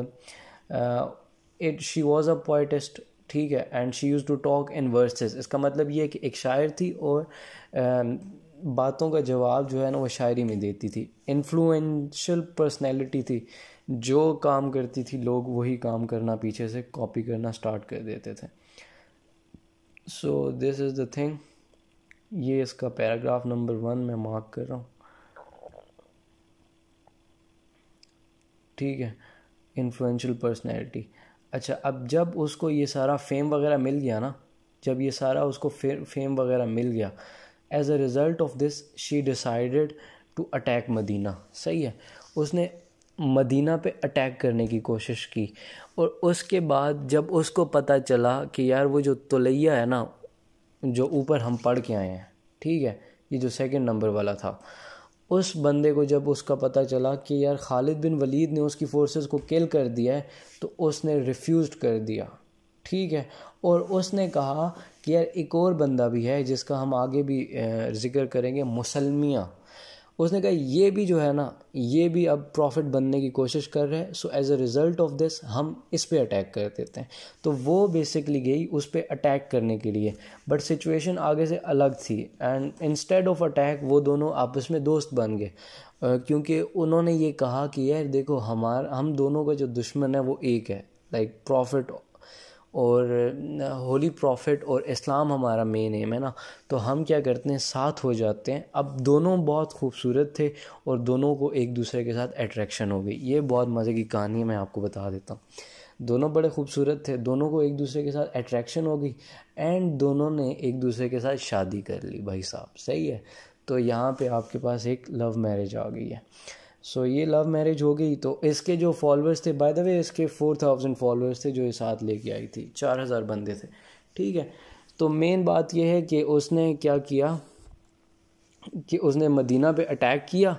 शी वाज अ पोएटिस्ट। ठीक है। And she used to talk in verses. इसका मतलब ये है कि एक शायर थी और बातों का जवाब जो है ना वो शायरी में देती थी। इन्फ्लुएंशियल पर्सनैलिटी थी, जो काम करती थी लोग वही काम करना पीछे से कॉपी करना स्टार्ट कर देते थे। So this is the thing. ये इसका पैराग्राफ नंबर 1 मैं मार्क कर रहा हूँ। ठीक है। Influential personality. अच्छा, अब जब उसको ये सारा फेम वगैरह मिल गया ना, जब ये सारा उसको फेम वगैरह मिल गया, as a result of this she decided to attack Madina. सही है। उसने मदीना पे अटैक करने की कोशिश की। और उसके बाद जब उसको पता चला कि यार वो जो तुलैया है ना, जो ऊपर हम पढ़ के आए हैं, ठीक है, ये जो 2nd नंबर वाला था, उस बंदे को जब उसका पता चला कि यार खालिद बिन वलीद ने उसकी फोर्सेस को किल कर दिया है, तो उसने रिफ्यूज़ कर दिया। ठीक है। और उसने कहा कि यार एक और बंदा भी है जिसका हम आगे भी जिक्र करेंगे, मुसलमिया। उसने कहा ये भी जो है ना, ये भी अब प्रॉफिट बनने की कोशिश कर रहे हैं। So as a result of this हम इस पे अटैक कर देते हैं। तो वो बेसिकली गई उस पे अटैक करने के लिए, बट सिचुएशन आगे से अलग थी एंड इंस्टेड ऑफ अटैक वो दोनों आपस में दोस्त बन गए, क्योंकि उन्होंने ये कहा कि यार देखो हम दोनों का जो दुश्मन है वो एक है, लाइक प्रॉफिट और होली प्रॉफिट और इस्लाम हमारा मेन एम है ना, तो हम क्या करते हैं साथ हो जाते हैं। अब दोनों बहुत खूबसूरत थे और दोनों को एक दूसरे के साथ अट्रैक्शन हो गई। ये बहुत मज़े की कहानी है, मैं आपको बता देता हूँ। दोनों बड़े खूबसूरत थे, दोनों को एक दूसरे के साथ अट्रैक्शन हो गई एंड दोनों ने एक दूसरे के साथ शादी कर ली भाई साहब। सही है। तो यहाँ पे आपके पास एक लव मैरिज आ गई है। सो ये लव मैरिज हो गई। तो इसके जो फॉलोअर्स थे, बाय द वे इसके 4000 फॉलोअर्स थे जो ये साथ लेके आई थी, 4000 बंदे थे। ठीक है। तो मेन बात ये है कि उसने क्या किया कि उसने मदीना पे अटैक किया।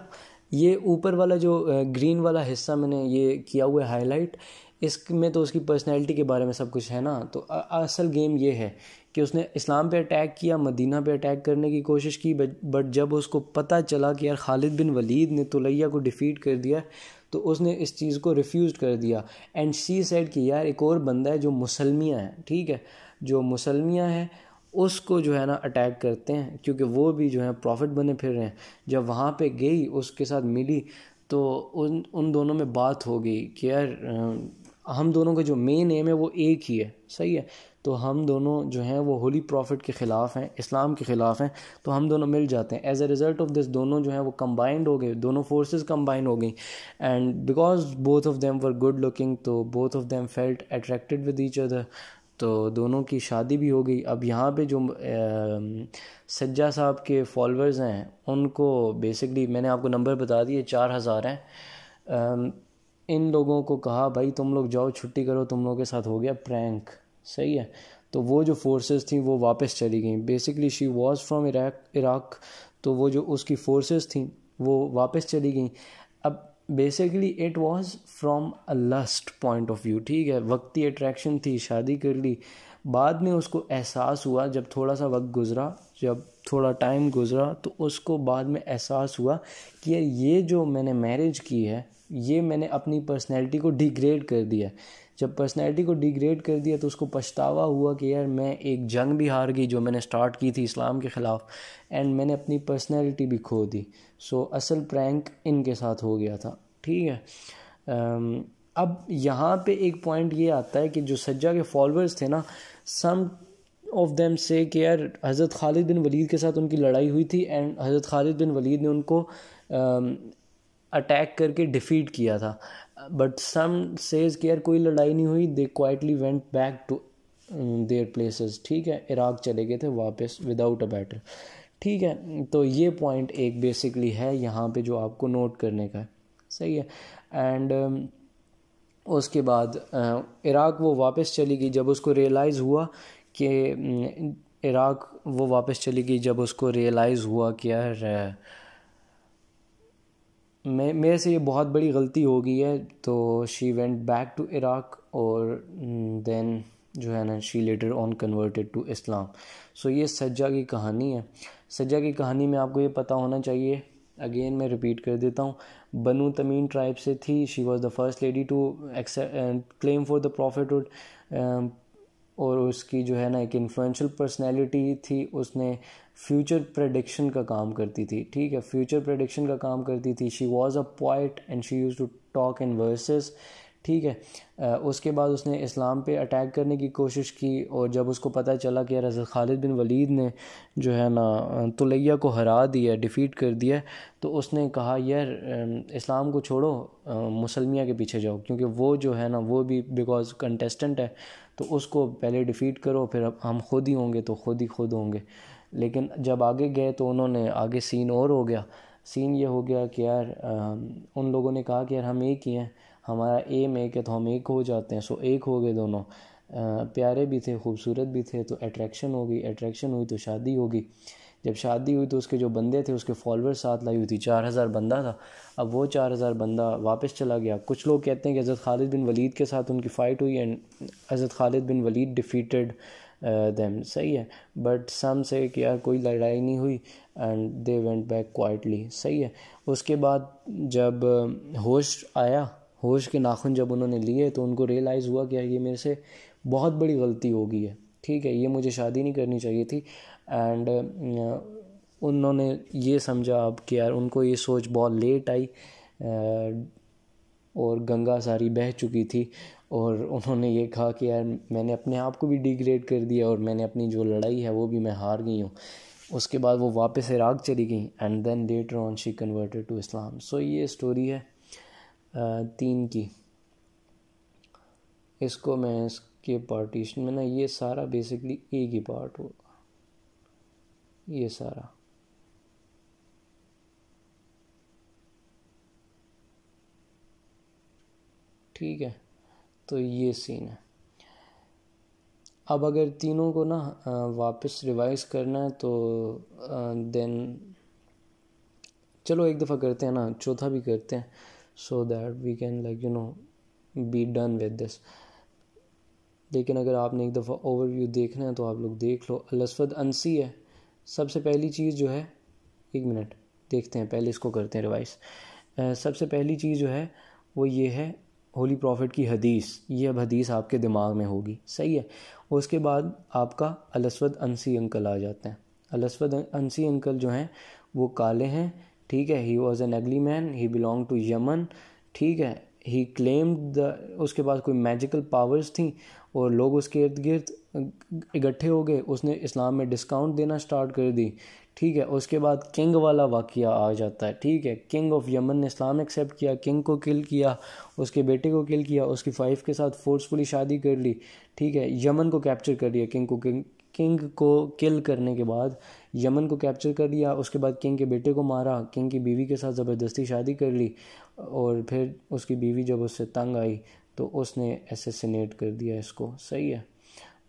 ये ऊपर वाला जो ग्रीन वाला हिस्सा मैंने ये किया हुआ है हाईलाइट, इसमें तो उसकी पर्सनैलिटी के बारे में सब कुछ है ना। तो असल गेम ये है कि उसने इस्लाम पे अटैक किया, मदीना पे अटैक करने की कोशिश की, बट जब उसको पता चला कि यार खालिद बिन वलीद ने तुलैया को डिफ़ीट कर दिया, तो उसने इस चीज़ को रिफ्यूज़ कर दिया। एंड शी सेड कि यार एक और बंदा है जो मुसलमिया है, ठीक है, जो मुसलमिया है उसको जो है ना अटैक करते हैं, क्योंकि वो भी जो है प्रॉफिट बने फिर रहे हैं। जब वहाँ पे गई, उसके साथ मिली, तो उन उन दोनों में बात हो गई कि यार हम दोनों का जो मेन एम है वो एक ही है, सही है। तो हम दोनों जो हैं वो होली प्रॉफिट के ख़िलाफ़ हैं, इस्लाम के ख़िलाफ़ हैं, तो हम दोनों मिल जाते हैं। As a result of this दोनों जो हैं वो कंबाइंड हो गए, दोनों फोर्सेस कंबाइन हो गई। And because both of them were good looking, तो both of them felt attracted with each other, तो दोनों की शादी भी हो गई। अब यहाँ पे जो सज्जा साहब के फॉलोअर्स हैं उनको बेसिकली मैंने आपको नंबर बता दिए, 4000 हैं। इन लोगों को कहा भाई तुम लोग जाओ छुट्टी करो, तुम लोगों के साथ हो गया प्रैंक, सही है। तो वो जो फोर्सेस थी वो वापस चली गई। Basically she was from Iraq, तो वो जो उसकी फोर्सेस थी वो वापस चली गई। अब basically it was from a lust point of view, ठीक है, वक्ती अट्रैक्शन थी, शादी कर ली। बाद में उसको एहसास हुआ, जब थोड़ा सा वक्त गुजरा, जब थोड़ा टाइम गुजरा, तो उसको बाद में एहसास हुआ कि यार ये जो मैंने मैरिज की है, ये मैंने अपनी पर्सनैलिटी को डिग्रेड कर दिया। जब पर्सनैलिटी को डिग्रेड कर दिया तो उसको पछतावा हुआ कि यार मैं एक जंग भी हार गई जो मैंने स्टार्ट की थी इस्लाम के ख़िलाफ़, एंड मैंने अपनी पर्सनैलिटी भी खो दी। सो असल प्रैंक इनके साथ हो गया था, ठीक है। अब यहाँ पे एक पॉइंट ये आता है कि जो सज्जा के फॉलोअर्स थे ना, सम ऑफ देम से कि यार हज़रत खालिद बिन वलीद के साथ उनकी लड़ाई हुई थी, एंड हज़रत खालिद बिन वलीद ने उनको अटैक करके डिफीट किया था। बट सम सेज कि यार कोई लड़ाई नहीं हुई, they quietly went back to their places, ठीक है, इराक चले गए थे वापस विदाउट अ बैटल, ठीक है। तो ये पॉइंट एक बेसिकली है यहाँ पे जो आपको नोट करने का है, सही है। एंड उसके बाद इराक वो वापस चली गई जब उसको रियलाइज़ हुआ कि इराक वो वापस चली गई जब उसको रियलाइज़ हुआ कि यार मेरे से ये बहुत बड़ी गलती हो गई है। तो she went back to Iraq, और देन जो है ना she later on converted to Islam. So ये सज्जा की कहानी है। सज्जा की कहानी में आपको ये पता होना चाहिए, अगेन मैं रिपीट कर देता हूँ, बनु तमीम ट्राइब से थी। She was the first lady to claim for the prophethood, और उसकी जो है ना एक इन्फ्लुएंशियल पर्सनैलिटी थी। उसने फ्यूचर प्रेडिक्शन का काम करती थी, ठीक है, फ्यूचर प्रेडिक्शन का काम करती थी। She was a poet and she used to talk in verses, ठीक है। उसके बाद उसने इस्लाम पे अटैक करने की कोशिश की, और जब उसको पता चला कि यार हज़रत खालिद बिन वलीद ने जो है ना तुलैया को हरा दिया, डिफ़ीट कर दिया, तो उसने कहा यार इस्लाम को छोड़ो, मुसलमिया के पीछे जाओ, क्योंकि वो जो है ना वो भी बिकॉज कंटेस्टेंट है, तो उसको पहले डिफ़ीट करो, फिर अब हम खुद ही होंगे तो खुद होंगे। लेकिन जब आगे गए तो उन्होंने आगे सीन और हो गया। सीन ये हो गया कि यार उन लोगों ने कहा कि यार हम एक ही हैं, हमारा एम एक है, तो हम एक हो जाते हैं। सो एक हो गए दोनों, प्यारे भी थे, खूबसूरत भी थे, तो अट्रैक्शन हो गई, अट्रैक्शन हुई तो शादी हो गई। जब शादी हुई तो उसके जो बंदे थे उसके फॉलोअर्स साथ लाई हुई थी, 4000 बंदा था। अब वो 4000 बंदा वापस चला गया। कुछ लोग कहते हैं कि हज़रत खालिद बिन वलीद के साथ उनकी फ़ाइट हुई एंड हज़रत Khalid bin Waleed defeated them, सही है। बट सम से कि यार कोई लड़ाई नहीं हुई and they went back quietly, सही है। उसके बाद जब होश आया, होश के नाखून जब उन्होंने लिए, तो उनको रियलाइज़ हुआ कि यार ये मेरे से बहुत बड़ी गलती हो गई है, ठीक है, ये मुझे शादी नहीं करनी चाहिए थी। एंड उन्होंने ये समझा अब कि यार उनको ये सोच बहुत लेट आई, और गंगा सारी बह चुकी थी, और उन्होंने ये कहा कि यार मैंने अपने आप को भी डिग्रेड कर दिया, और मैंने अपनी जो लड़ाई है वो भी मैं हार गई हूँ। उसके बाद वो वापस इराक चली गई, and then later on she converted to Islam. So ये स्टोरी है 3 की। इसको मैं इसके पार्टीशन में ना, ये सारा बेसिकली एक ही पार्ट होगा, ये सारा, ठीक है। तो ये सीन है। अब अगर तीनों को ना वापस रिवाइज करना है तो देन चलो एक दफ़ा करते हैं ना, चौथा भी करते हैं, so that we can like you know be done with this. लेकिन अगर आपने एक दफ़ा ओवरव्यू देखना है तो आप लोग देख लो। अल-अस्वद अनसी है सबसे पहली चीज़ जो है, 1 मिनट देखते हैं, पहले इसको करते हैं रिवाइज। सबसे पहली चीज़ जो है वो ये है होली प्रॉफिट की हदीस। ये अब हदीस आपके दिमाग में होगी, सही है। उसके बाद आपका अल-अस्वद अनसी अंकल आ जाते हैं। अल-अस्वद अनसी अंकल जो हैं वो काले हैं, ठीक है। He was an ugly man, he belong to Yemen, ठीक है। ही क्लेम्ड उसके बाद कोई मैजिकल पावर्स थी और लोग उसके इर्द गिर्द इकट्ठे हो गए। उसने इस्लाम में डिस्काउंट देना स्टार्ट कर दी, ठीक है। उसके बाद किंग वाला वाक़या आ जाता है, ठीक है। किंग ऑफ यमन ने इस्लाम एक्सेप्ट किया, किंग को किल किया, उसके बेटे को किल किया, उसकी वाइफ के साथ फोर्सफुली शादी कर ली, ठीक है। यमन को कैप्चर कर लिया, किंग को किल करने के बाद यमन को कैप्चर कर लिया। उसके बाद किंग के बेटे को मारा, किंग की बीवी के साथ ज़बरदस्ती शादी कर ली और फिर उसकी बीवी जब उससे तंग आई तो उसने एसेसिनेट कर दिया इसको, सही है।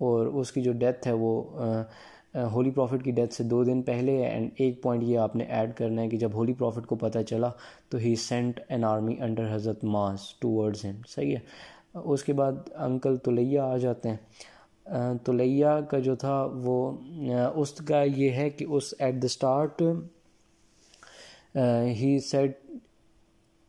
और उसकी जो डेथ है वो होली प्रॉफिट की डेथ से 2 दिन पहले है। एंड एक पॉइंट ये आपने ऐड करना है कि जब होली प्रॉफिट को पता चला तो ही सेंट एन आर्मी अंडर हज़रत मास टूवर्ड्स हिम, सही है। उसके बाद अंकल तुलैया आ जाते हैं। तुलैया का जो था वो उसका ये है कि उस at the start he said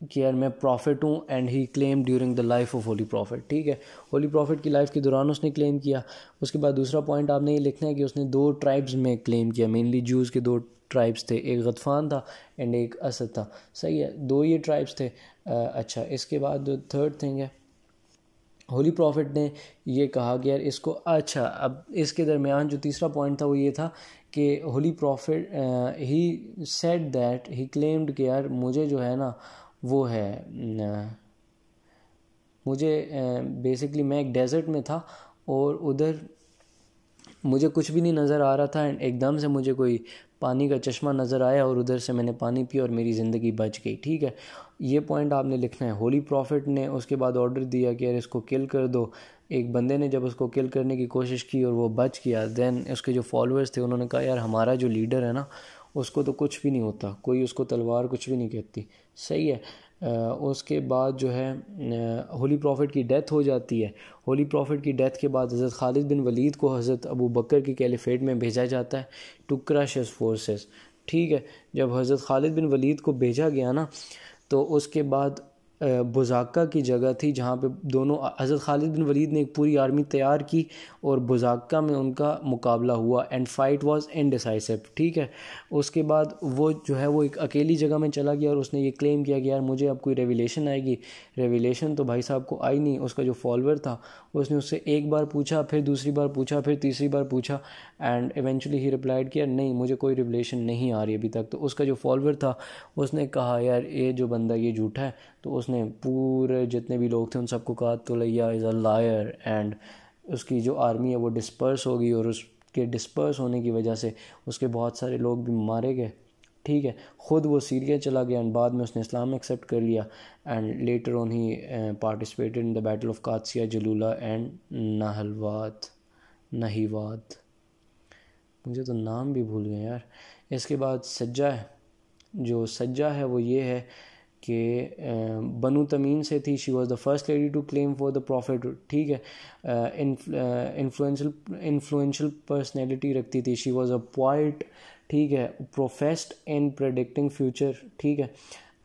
कि यार मैं प्रॉफिट हूँ, and he claim during the life of holy prophet, ठीक है। होली प्रॉफिट की लाइफ के दौरान उसने क्लेम किया। उसके बाद दूसरा पॉइंट आपने ये लिखना है कि उसने 2 ट्राइब्स में क्लेम किया, मेनली जूज़ के 2 ट्राइब्स थे, एक गतफ़ान था एंड एक असद था, सही है। 2 ये ट्राइब्स थे। अच्छा, इसके बाद जो थर्ड थिंग है, होली प्रॉफिट ने ये कहा कि यार इसको, अच्छा अब इसके दरमियान जो तीसरा पॉइंट था वो ये था कि holy prophet he said that he claimed कि यार मुझे जो है ना वो है मुझे बेसिकली मैं एक डेजर्ट में था और उधर मुझे कुछ भी नहीं नज़र आ रहा था एंड एकदम से मुझे कोई पानी का चश्मा नज़र आया और उधर से मैंने पानी पिया और मेरी ज़िंदगी बच गई, ठीक है। ये पॉइंट आपने लिखना है। होली प्रॉफिट ने उसके बाद ऑर्डर दिया कि यार इसको किल कर दो। एक बंदे ने जब उसको किल करने की कोशिश की और वो बच गया, देन उसके जो फॉलोअर्स थे उन्होंने कहा यार हमारा जो लीडर है ना उसको तो कुछ भी नहीं होता, कोई उसको तलवार कुछ भी नहीं कहती, सही है। उसके बाद जो है होली प्रॉफिट की डेथ हो जाती है। होली प्रॉफिट की डेथ के बाद हज़रत खालिद बिन वलीद को हज़रत अबू बकर की कैलिफेट में भेजा जाता है टू क्रश हिज फोर्सेस, ठीक है। जब हज़रत खालिद बिन वलीद को भेजा गया ना तो उसके बाद बुज़ाका की जगह थी जहाँ पे दोनों हज़रत खालिद बिन वलीद ने एक पूरी आर्मी तैयार की और बुज़ाका में उनका मुकाबला हुआ एंड फाइट वाज इनडिसाइसिव, ठीक है। उसके बाद वो जो है वो एक अकेली जगह में चला गया और उसने ये क्लेम किया कि यार मुझे अब कोई रेवलेशन आएगी। रेवलेशन तो भाई साहब को आई नहीं। उसका जो फॉलोअर था उसने उससे एक बार पूछा, फिर दूसरी बार पूछा, फिर तीसरी बार पूछा एंड इवेंचुअली ही रिप्लाइड किया नहीं मुझे कोई रेवलेशन नहीं आ रही अभी तक। तो उसका जो फॉलोअर था उसने कहा यार ये जो बंदा ये झूठा है। तो उसने पूरे जितने भी लोग थे उन सबको कहा तुलैया इज़ अ लायर एंड उसकी जो आर्मी है वो डिस्पर्स हो गई और उसके डिस्पर्स होने की वजह से उसके बहुत सारे लोग भी मारे गए, ठीक है। ख़ुद वो सीरिया चला गया एंड बाद में उसने इस्लाम एक्सेप्ट कर लिया and later on he participated in the battle of Qadisiya, Jalula and Nahavand. मुझे तो नाम भी भूल गए यार। इसके बाद सज्जा है, जो सज्जा है वो ये है कि बनु तमीम से थी। She was the first lady to claim for the prophet, ठीक है। इन्फ्लुएंशियल पर्सनैलिटी रखती थी। शी वॉज अ पोइट, ठीक है, प्रोफेस्ड इन प्रेडिक्टिंग फ्यूचर, ठीक है।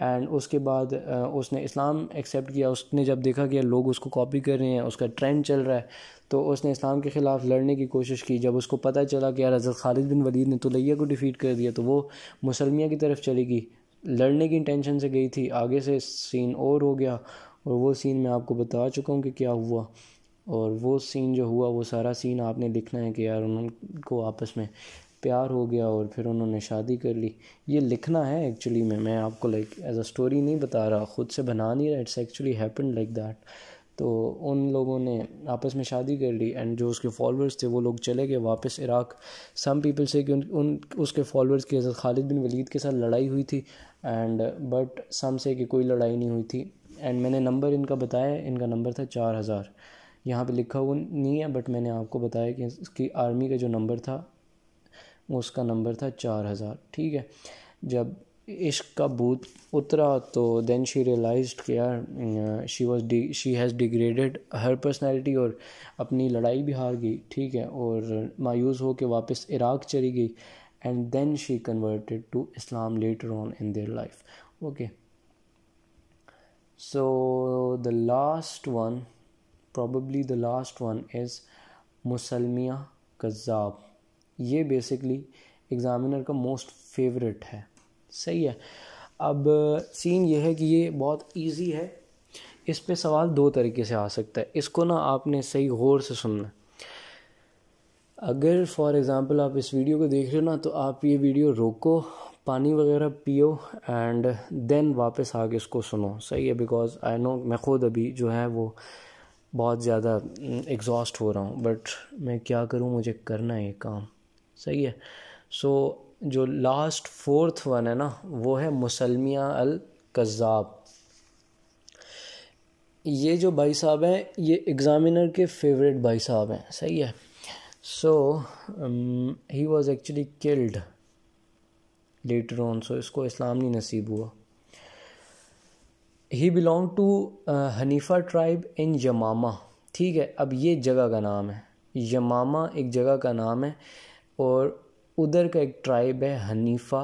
एंड उसके बाद उसने इस्लाम एक्सेप्ट किया। उसने जब देखा कि लोग उसको कॉपी कर रहे हैं, उसका ट्रेंड चल रहा है, तो उसने इस्लाम के ख़िलाफ़ लड़ने की कोशिश की। जब उसको पता चला कि यार हज़रत खालिद बिन वलीद ने तुलैया को डिफ़ीट कर दिया तो वो मुसलमिया की तरफ चली गई, लड़ने की इंटेंशन से गई थी। आगे से सीन और हो गया और वो सीन मैं आपको बता चुका हूँ कि क्या हुआ। और वो सीन जो हुआ वो सारा सीन आपने लिखना है कि यार उनको आपस में प्यार हो गया और फिर उन्होंने शादी कर ली। ये लिखना है एक्चुअली में, मैं आपको लाइक एज अ स्टोरी नहीं बता रहा, ख़ुद से बना नहीं रहा, it's actually happened like that. तो उन लोगों ने आपस में शादी कर ली एंड जो उसके फॉलोअर्स थे वो लोग चले गए वापस इराक़। सम पीपल से कि उसके फॉलोअर्स की हज़रत खालिद बिन वलीद के साथ लड़ाई हुई थी एंड बट सम से कि कोई लड़ाई नहीं हुई थी। एंड मैंने नंबर इनका बताया, इनका नंबर था 4000। यहाँ पे लिखा हुआ नहीं है बट मैंने आपको बताया कि इसकी आर्मी का जो नंबर था उसका नंबर था 4000, ठीक है। जब इश्क का भूत उतरा तो देन शी रियलाइज्ड कि यार she has degraded her personality और अपनी लड़ाई भी हार गई, ठीक है, और मायूस हो के वापस इराक़ चली गई and then she converted to Islam later on in their life. Okay, so the last one, probably the last one is मुसलमिया कज़्ज़ाब. ये बेसिकली एग्ज़ामिनर का मोस्ट फेवरेट है. सही है. अब सीन ये है कि ये बहुत इजी है, इस पे सवाल दो तरीके से आ सकता है. इसको ना आपने सही गौर से सुनना. अगर फॉर एग्ज़ाम्पल आप इस वीडियो को देख रहे हो ना, तो आप ये वीडियो रोको, पानी वगैरह पियो एंड देन वापस आके इसको सुनो. सही है. बिकॉज आई नो मैं ख़ुद अभी जो है वो बहुत ज़्यादा एग्जॉस्ट हो रहा हूँ, बट मैं क्या करूँ, मुझे करना है ये काम. सही है. सो जो लास्ट फोर्थ वन है ना, वो है मुसलमिया अल कज़्ज़ाब. ये जो भाई साहब हैं ये एग्ज़ामिनर के फेवरेट भाई साहब हैं. सही है. So he was actually killed later on. So इसको इस्लाम नहीं नसीब हुआ. He belong to Hanifa tribe in Yamama. ठीक है. अब ये जगह का नाम है, यमामा एक जगह का नाम है और उधर का एक ट्राइब है हनीफा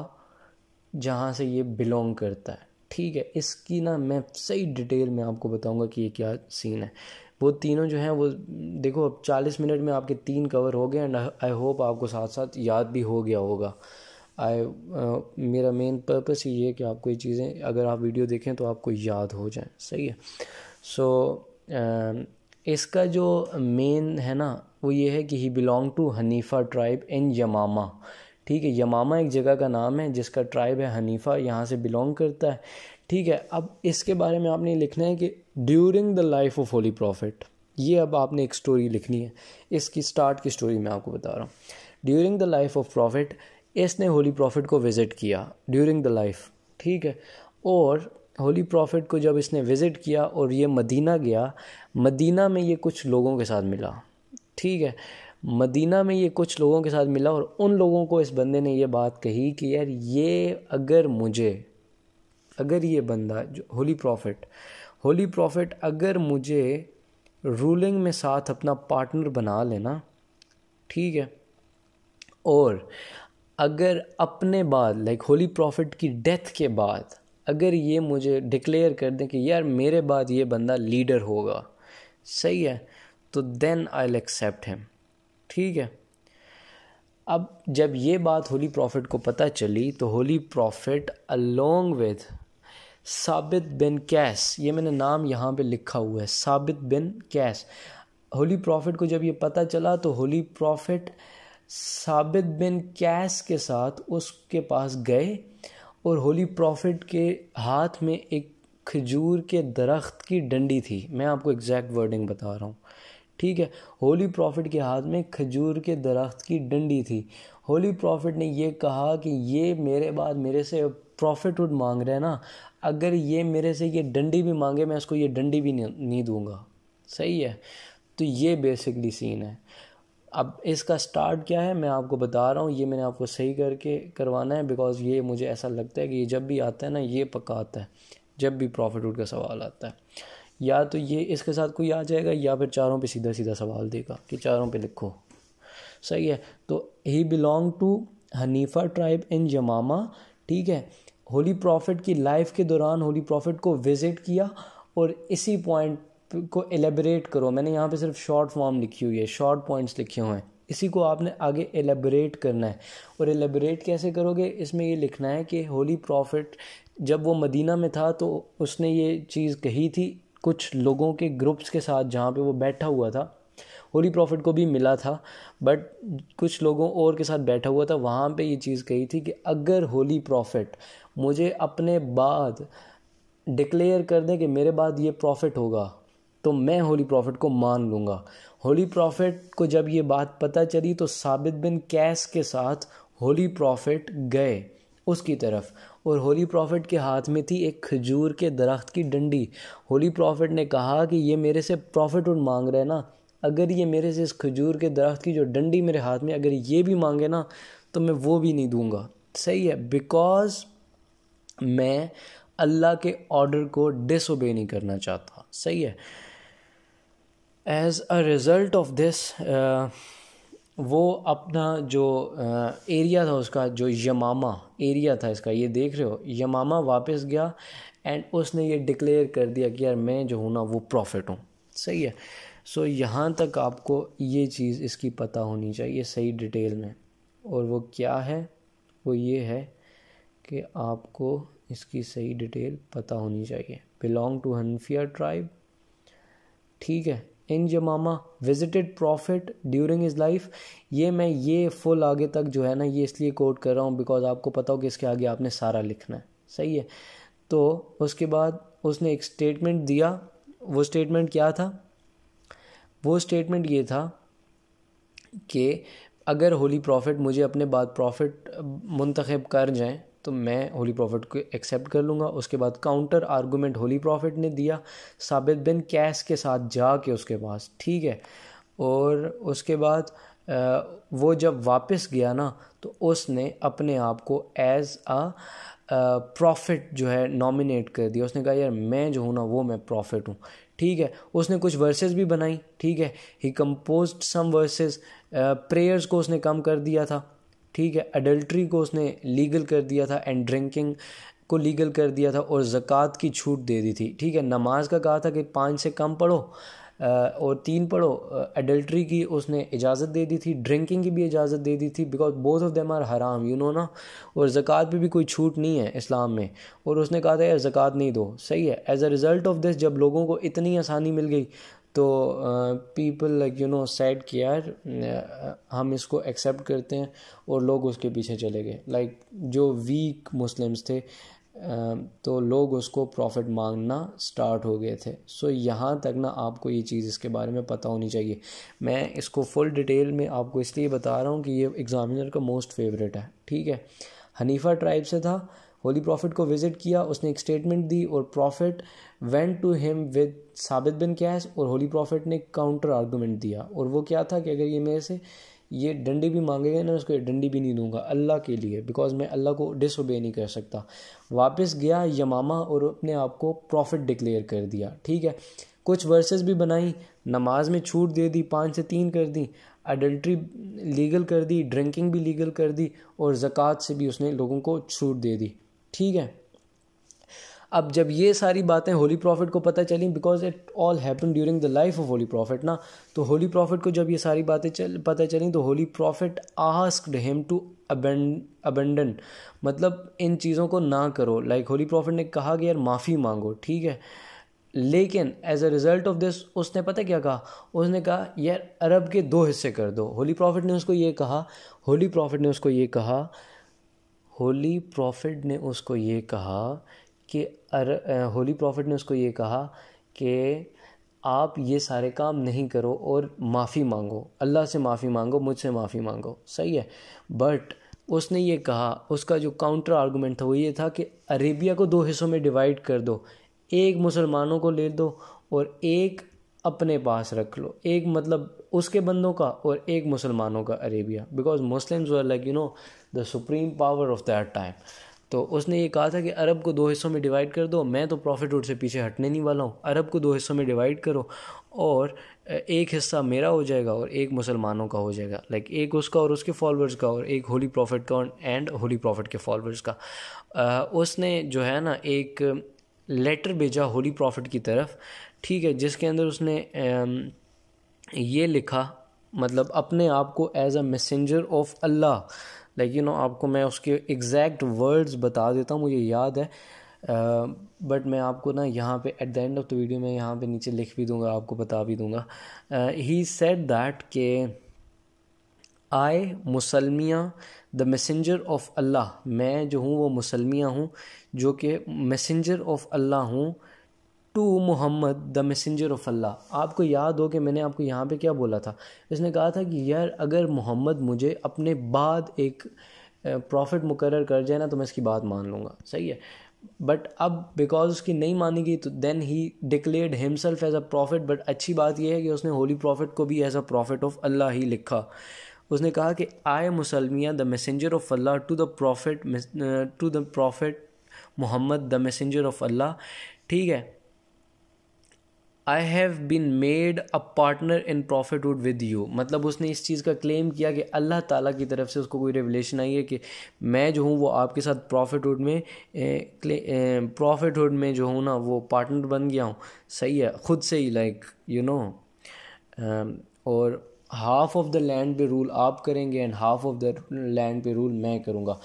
जहाँ से ये बिलोंग करता है. ठीक है. इसकी ना मैं सही डिटेल में आपको बताऊंगा कि ये क्या सीन है. वो तीनों जो हैं वो देखो, अब 40 मिनट में आपके 3 कवर हो गए एंड आई होप आपको साथ साथ याद भी हो गया होगा. मेरा मेन पर्पस ही ये है कि आपको ये चीज़ें अगर आप वीडियो देखें तो आपको याद हो जाए. सही है. सो इसका जो मेन है ना वो ये है कि he belong to Hanifa tribe in Yamama. ठीक है. यमामा एक जगह का नाम है जिसका ट्राइब है हनीफा, यहाँ से बिलोंग करता है. ठीक है. अब इसके बारे में आपने लिखना है कि during the life of holy profit. ये अब आपने एक स्टोरी लिखनी है. इसकी स्टार्ट की स्टोरी मैं आपको बता रहा हूँ. During the life of profit, इसने होली प्रॉफिट को विज़िट किया ड्यूरिंग द लाइफ. ठीक है. और होली प्रॉफिट को जब इसने विज़िट किया और ये मदीना गया, मदीना में ये कुछ लोगों के साथ मिला. ठीक है. मदीना में ये कुछ लोगों के साथ मिला और उन लोगों को इस बंदे ने ये बात कही कि यार ये अगर ये बंदा जो होली प्रॉफिट अगर मुझे रूलिंग में साथ अपना पार्टनर बना लेना, ठीक है, और अगर अपने बाद लाइक होली प्रॉफिट की डेथ के बाद अगर ये मुझे डिक्लेयर कर दें कि यार मेरे बाद ये बंदा लीडर होगा, सही है, तो then I will accept him. ठीक है. अब जब ये बात होली प्रॉफिट को पता चली तो होली प्रॉफिट अलोंग विद साबित बिन कैस, ये मैंने नाम यहाँ पे लिखा हुआ है, साबित बिन कैस. होली प्रॉफिट को जब ये पता चला तो होली प्रॉफिट साबित बिन कैस के साथ उसके पास गए और होली प्रॉफिट के हाथ में एक खजूर के दरख्त की डंडी थी. मैं आपको एग्जैक्ट वर्डिंग बता रहा हूँ. ठीक है. होली प्रॉफिट के हाथ में खजूर के दरख्त की डंडी थी. होली प्रॉफिट ने ये कहा कि ये मेरे बाद मेरे से प्रॉफिटहुड मांग रहा है ना, अगर ये मेरे से ये डंडी भी मांगे मैं उसको ये डंडी भी नहीं दूंगा. सही है. तो ये बेसिकली सीन है. अब इसका स्टार्ट क्या है मैं आपको बता रहा हूँ. ये मैंने आपको सही करके करवाना है बिकॉज ये मुझे ऐसा लगता है कि ये जब भी आता है ना ये पक्का आता है. जब भी प्रॉफिटहुड का सवाल आता है या तो ये इसके साथ कोई आ जाएगा या फिर चारों पे सीधा सीधा सवाल देगा कि चारों पे लिखो. सही है. तो he belong to Hanifa tribe in Yamama. ठीक है. होली प्रॉफिट की लाइफ के दौरान होली प्रॉफिट को विज़िट किया और इसी पॉइंट को एलेबरेट करो. मैंने यहाँ पे सिर्फ शॉर्ट फॉर्म लिखी हुई है, शॉर्ट पॉइंट्स लिखे हुए हैं. इसी को आपने आगे एलेबरेट करना है. और एलेबरेट कैसे करोगे, इसमें ये लिखना है कि होली प्रॉफिट जब वो मदीना में था तो उसने ये चीज़ कही थी कुछ लोगों के ग्रुप्स के साथ जहाँ पे वो बैठा हुआ था. होली प्रॉफिट को भी मिला था बट कुछ लोगों और के साथ बैठा हुआ था. वहाँ पे ये चीज़ कही थी कि अगर होली प्रॉफिट मुझे अपने बाद डिक्लेयर कर दें कि मेरे बाद ये प्रॉफिट होगा तो मैं होली प्रॉफिट को मान लूँगा. होली प्रॉफिट को जब ये बात पता चली तो साबित बिन कैस के साथ होली प्रॉफिट गए उसकी तरफ और होली प्रॉफिट के हाथ में थी एक खजूर के दरख्त की डंडी. होली प्रॉफिट ने कहा कि ये मेरे से प्रॉफिटहुड मांग रहे हैं ना, अगर ये मेरे से इस खजूर के दरख्त की जो डंडी मेरे हाथ में अगर ये भी मांगे ना तो मैं वो भी नहीं दूंगा. सही है. बिकॉज मैं अल्लाह के ऑर्डर को डिसोबे नहीं करना चाहता, सही है। As a result of this वो अपना जो एरिया था उसका, जो यमामा एरिया था इसका, ये देख रहे हो, यमामा वापस गया एंड उसने ये डिक्लेयर कर दिया कि यार मैं जो हूँ ना वो प्रॉफिट हूँ, सही है। सो यहाँ तक आपको ये चीज़ इसकी पता होनी चाहिए सही डिटेल में। और वो क्या है, वो ये है कि आपको इसकी सही डिटेल पता होनी चाहिए। बिलोंग टू हनफिया ट्राइब, ठीक है। In Yamama visited prophet during his life. ये मैं ये फुल आगे तक जो है ना ये इसलिए कोट कर रहा हूँ बिकॉज आपको पता हो कि इसके आगे आपने सारा लिखना है, सही है। तो उसके बाद उसने एक स्टेटमेंट दिया। वो स्टेटमेंट क्या था? वो स्टेटमेंट ये था कि अगर होली प्रॉफिट मुझे अपने बाद प्रॉफिट मुंतखब कर जाएं तो मैं होली प्रॉफिट को एक्सेप्ट कर लूँगा। उसके बाद काउंटर आर्गूमेंट होली प्रॉफिट ने दिया साबित बिन कैस के साथ जाके उसके पास, ठीक है। और उसके बाद वो जब वापस गया ना तो उसने अपने आप को एज अ प्रॉफिट जो है नॉमिनेट कर दिया। उसने कहा यार मैं जो हूँ ना वो मैं प्रॉफिट हूँ, ठीक है। उसने कुछ वर्सेस भी बनाई, ठीक है। ही कंपोज्ड सम वर्सेस। प्रेयर्स को उसने कम कर दिया था, ठीक है। अडल्ट्री को उसने लीगल कर दिया था एंड ड्रिंकिंग को लीगल कर दिया था और ज़कात की छूट दे दी थी, ठीक है। नमाज का कहा था कि 5 से कम पढ़ो और 3 पढ़ो। अडल्ट्री की उसने इजाज़त दे दी थी, ड्रिंकिंग की भी इजाज़त दे दी थी because both of them are हराम, यू नो ना। और ज़कात पे भी कोई छूट नहीं है इस्लाम में। और उसने कहा था यार ज़कात नहीं दो, सही है। As a result of this जब लोगों को इतनी आसानी मिल गई तो people like you know said कि यार हम इसको एक्सेप्ट करते हैं और लोग उसके पीछे चले गए। लाइक जो वीक मुस्लिम्स थे तो लोग उसको प्रॉफिट मांगना स्टार्ट हो गए थे। सो यहाँ तक ना आपको ये चीज़ इसके बारे में पता होनी चाहिए। मैं इसको फुल डिटेल में आपको इसलिए बता रहा हूँ कि ये एग्ज़ामिनर का मोस्ट फेवरेट है, ठीक है। हनीफा ट्राइब से था, होली प्रॉफिट को विज़िट किया, उसने एक स्टेटमेंट दी और prophet went to him with साबित बिन कैस और होली प्रॉफिट ने काउंटर आर्गूमेंट दिया। और वो क्या था कि अगर ये मेरे से ये डंडी भी मांगेगा ना उसको डंडी भी नहीं दूंगा अल्लाह के लिए, बिकॉज मैं अल्लाह को डिसोबे नहीं कर सकता। वापस गया यमामा और अपने आप को प्रॉफिट डिक्लेयर कर दिया, ठीक है। कुछ वर्सेस भी बनाई, नमाज में छूट दे दी, 5 से 3 कर दी, अडल्ट्री लीगल कर दी, ड्रिंकिंग भी लीगल कर दी और ज़कात से भी उसने लोगों को छूट दे दी, ठीक है। अब जब ये सारी बातें होली प्रॉफिट को पता चली because it all happen during the life of holy profit ना, तो होली प्रॉफिट को जब ये सारी बातें पता चली तो holy prophet asked him to abandon, मतलब इन चीज़ों को ना करो। लाइक होली प्रॉफिट ने कहा कि यार माफ़ी मांगो, ठीक है। लेकिन as a result of this उसने पता क्या कहा? उसने कहा यार अरब के 2 हिस्से कर दो। होली प्रॉफिट ने उसको ये कहा, होली प्रॉफिट ने उसको ये कहा कि होली प्रॉफिट ने उसको ये कहा कि आप ये सारे काम नहीं करो और माफ़ी मांगो, अल्लाह से माफ़ी मांगो, मुझसे माफ़ी मांगो, सही है। बट उसने ये कहा, उसका जो काउंटर आर्गूमेंट था वो ये था कि अरेबिया को 2 हिस्सों में डिवाइड कर दो, एक मुसलमानों को ले दो और एक अपने पास रख लो, एक मतलब उसके बंदों का और एक मुसलमानों का Arabia, because Muslims were like you know the supreme power of that time. तो उसने ये कहा था कि अरब को 2 हिस्सों में डिवाइड कर दो, मैं तो प्रॉफिट रूट से पीछे हटने नहीं वाला हूँ, अरब को 2 हिस्सों में डिवाइड करो और एक हिस्सा मेरा हो जाएगा और एक मुसलमानों का हो जाएगा, लाइक एक उसका और उसके फॉलोअर्स का और एक होली प्रॉफिट का एंड होली प्रॉफिट के फॉलोअर्स का। उसने जो है ना एक लेटर भेजा होली प्रॉफिट की तरफ, ठीक है, जिसके अंदर उसने ये लिखा, मतलब अपने आप को एज अ मैसेंजर ऑफ अल्लाह, लाइक यू नो आपको मैं उसके एग्जैक्ट वर्ड्स बता देता हूँ, मुझे याद है बट मैं आपको ना यहाँ पे at the end of the video में यहाँ पे नीचे लिख भी दूँगा, आपको बता भी दूँगा। ही सेड दैट के आई मुसलमिया द मैसेंजर ऑफ अल्लाह, मैं जो हूँ वो मुसलमिया हूँ जो कि मैसेंजर ऑफ अल्लाह हूँ, to Muhammad the messenger of Allah. आपको याद हो कि मैंने आपको यहाँ पे क्या बोला था? इसने कहा था कि यार अगर मोहम्मद मुझे अपने बाद एक प्रॉफिट मुकर्रर कर जाए ना तो मैं इसकी बात मान लूँगा, सही है। बट अब बिकॉज उसकी नहीं मानी गई तो then he declared himself as a prophet. But अच्छी बात यह है कि उसने होली प्रॉफिट को भी as a prophet of Allah ही लिखा। उसने कहा कि I Musaylima the messenger of Allah to the prophet Muhammad the messenger of Allah, ठीक है, I have been made a partner in prophethood with you, मतलब उसने इस चीज़ का क्लेम किया कि अल्लाह ताला की तरफ से उसको कोई रेवलेशन आई है कि मैं जो हूँ वो आपके साथ प्रॉफिटहुड में जो हूँ ना वो पार्टनर बन गया हूँ, सही है, ख़ुद से ही, लाइक यू नो, और हाफ ऑफ द लैंड पे रूल आप करेंगे and half of the land पे रूल मैं करूँगा।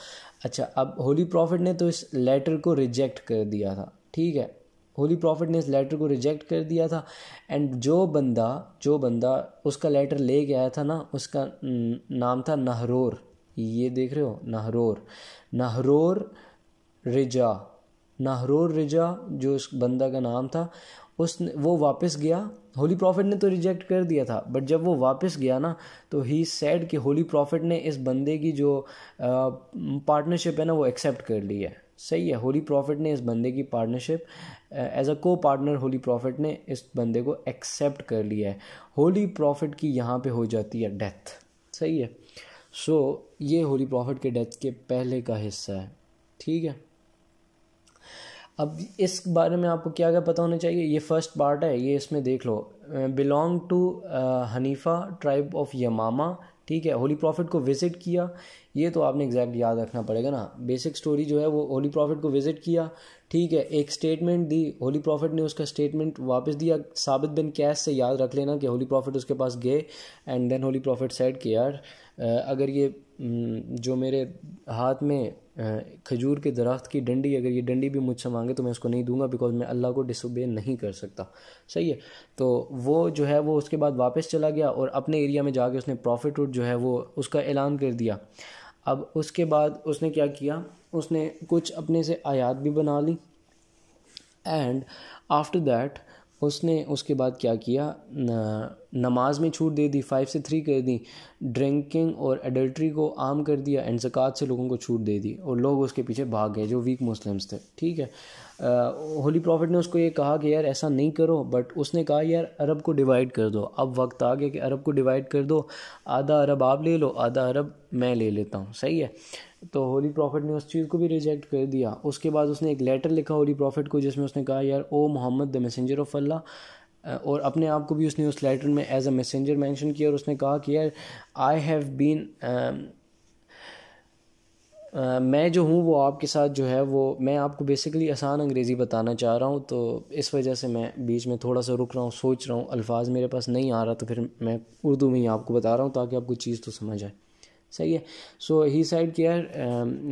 अच्छा, अब होली प्रॉफिट ने तो इस लेटर को रिजेक्ट कर दिया था, ठीक है, होली प्रॉफिट ने इस लेटर को रिजेक्ट कर दिया था। एंड जो बंदा उसका लेटर ले गया था ना, उसका नाम था नहरोर, ये देख रहे हो, नहरोर रिजा जो उस बंदा का नाम था, वो वापस गया। होली प्रॉफिट ने तो रिजेक्ट कर दिया था, बट जब वो वापस गया ना तो ही सेड कि होली प्रॉफिट ने इस बंदे की जो पार्टनरशिप है ना वो एक्सेप्ट कर ली है, सही है, होली प्रॉफिट ने इस बंदे की पार्टनरशिप एज अ को पार्टनर होली प्रॉफिट ने इस बंदे को एक्सेप्ट कर लिया है। होली प्रॉफिट की यहाँ पे हो जाती है डेथ, सही है। सो ये होली प्रॉफिट के डेथ के पहले का हिस्सा है, ठीक है। अब इस बारे में आपको क्या क्या पता होना चाहिए, ये फर्स्ट पार्ट है, ये इसमें देख लो, belong to Hanifa tribe of Yamama, ठीक है, होली प्रॉफिट को विज़िट किया, ये तो आपने एग्जैक्ट याद रखना पड़ेगा ना, बेसिक स्टोरी जो है वो होली प्रॉफिट को विज़िट किया, ठीक है, एक स्टेटमेंट दी, होली प्रॉफिट ने उसका स्टेटमेंट वापस दिया, साबित बिन कैस से याद रख लेना कि होली प्रॉफिट उसके पास गए and then holy prophet said कि यार अगर ये जो मेरे हाथ में खजूर के दरख्त की डंडी, अगर ये डंडी भी मुझसे मांगे तो मैं उसको नहीं दूंगा, बिकॉज मैं अल्लाह को डिसोबे नहीं कर सकता, सही है। तो वो जो है वो उसके बाद वापस चला गया और अपने एरिया में जाके उसने प्रॉफिटहुड जो है वो उसका ऐलान कर दिया। अब उसके बाद उसने क्या किया, उसने कुछ अपने से आयात भी बना ली एंड आफ्टर दैट उसने उसके बाद क्या किया, नमाज में छूट दे दी, 5 से 3 कर दी, ड्रिंकिंग और एडल्ट्री को आम कर दिया एंड ज़कात से लोगों को छूट दे दी और लोग उसके पीछे भाग गए जो वीक मुस्लिम्स थे, ठीक है। होली प्रॉफिट ने उसको ये कहा कि यार ऐसा नहीं करो, बट उसने कहा यार अरब को डिवाइड कर दो, अब वक्त आ गया कि अरब को डिवाइड कर दो, आधा अरब आप ले लो, आधा अरब मैं ले लेता हूँ, सही है। तो होली प्रॉफिट ने उस चीज़ को भी रिजेक्ट कर दिया। उसके बाद उसने एक लेटर लिखा होली प्रॉफिट को जिसमें उसने कहा यार ओ मोहम्मद द मैसेंजर ऑफ अल्लाह, और अपने आप को भी उसने उस लेटर में एज अ मैसेंजर मेंशन किया और उसने कहा कि यार आई हैव बीन मैं जो हूँ वो आपके साथ जो है वो, मैं आपको बेसिकली आसान अंग्रेज़ी बताना चाह रहा हूँ, तो इस वजह से मैं बीच में थोड़ा सा रुक रहा हूँ, सोच रहा हूँ, अल्फाज मेरे पास नहीं आ रहा, तो फिर मैं उर्दू में ही आपको बता रहा हूँ ताकि आपको चीज़ तो समझ आए, सही है। सो ही साइड कि यार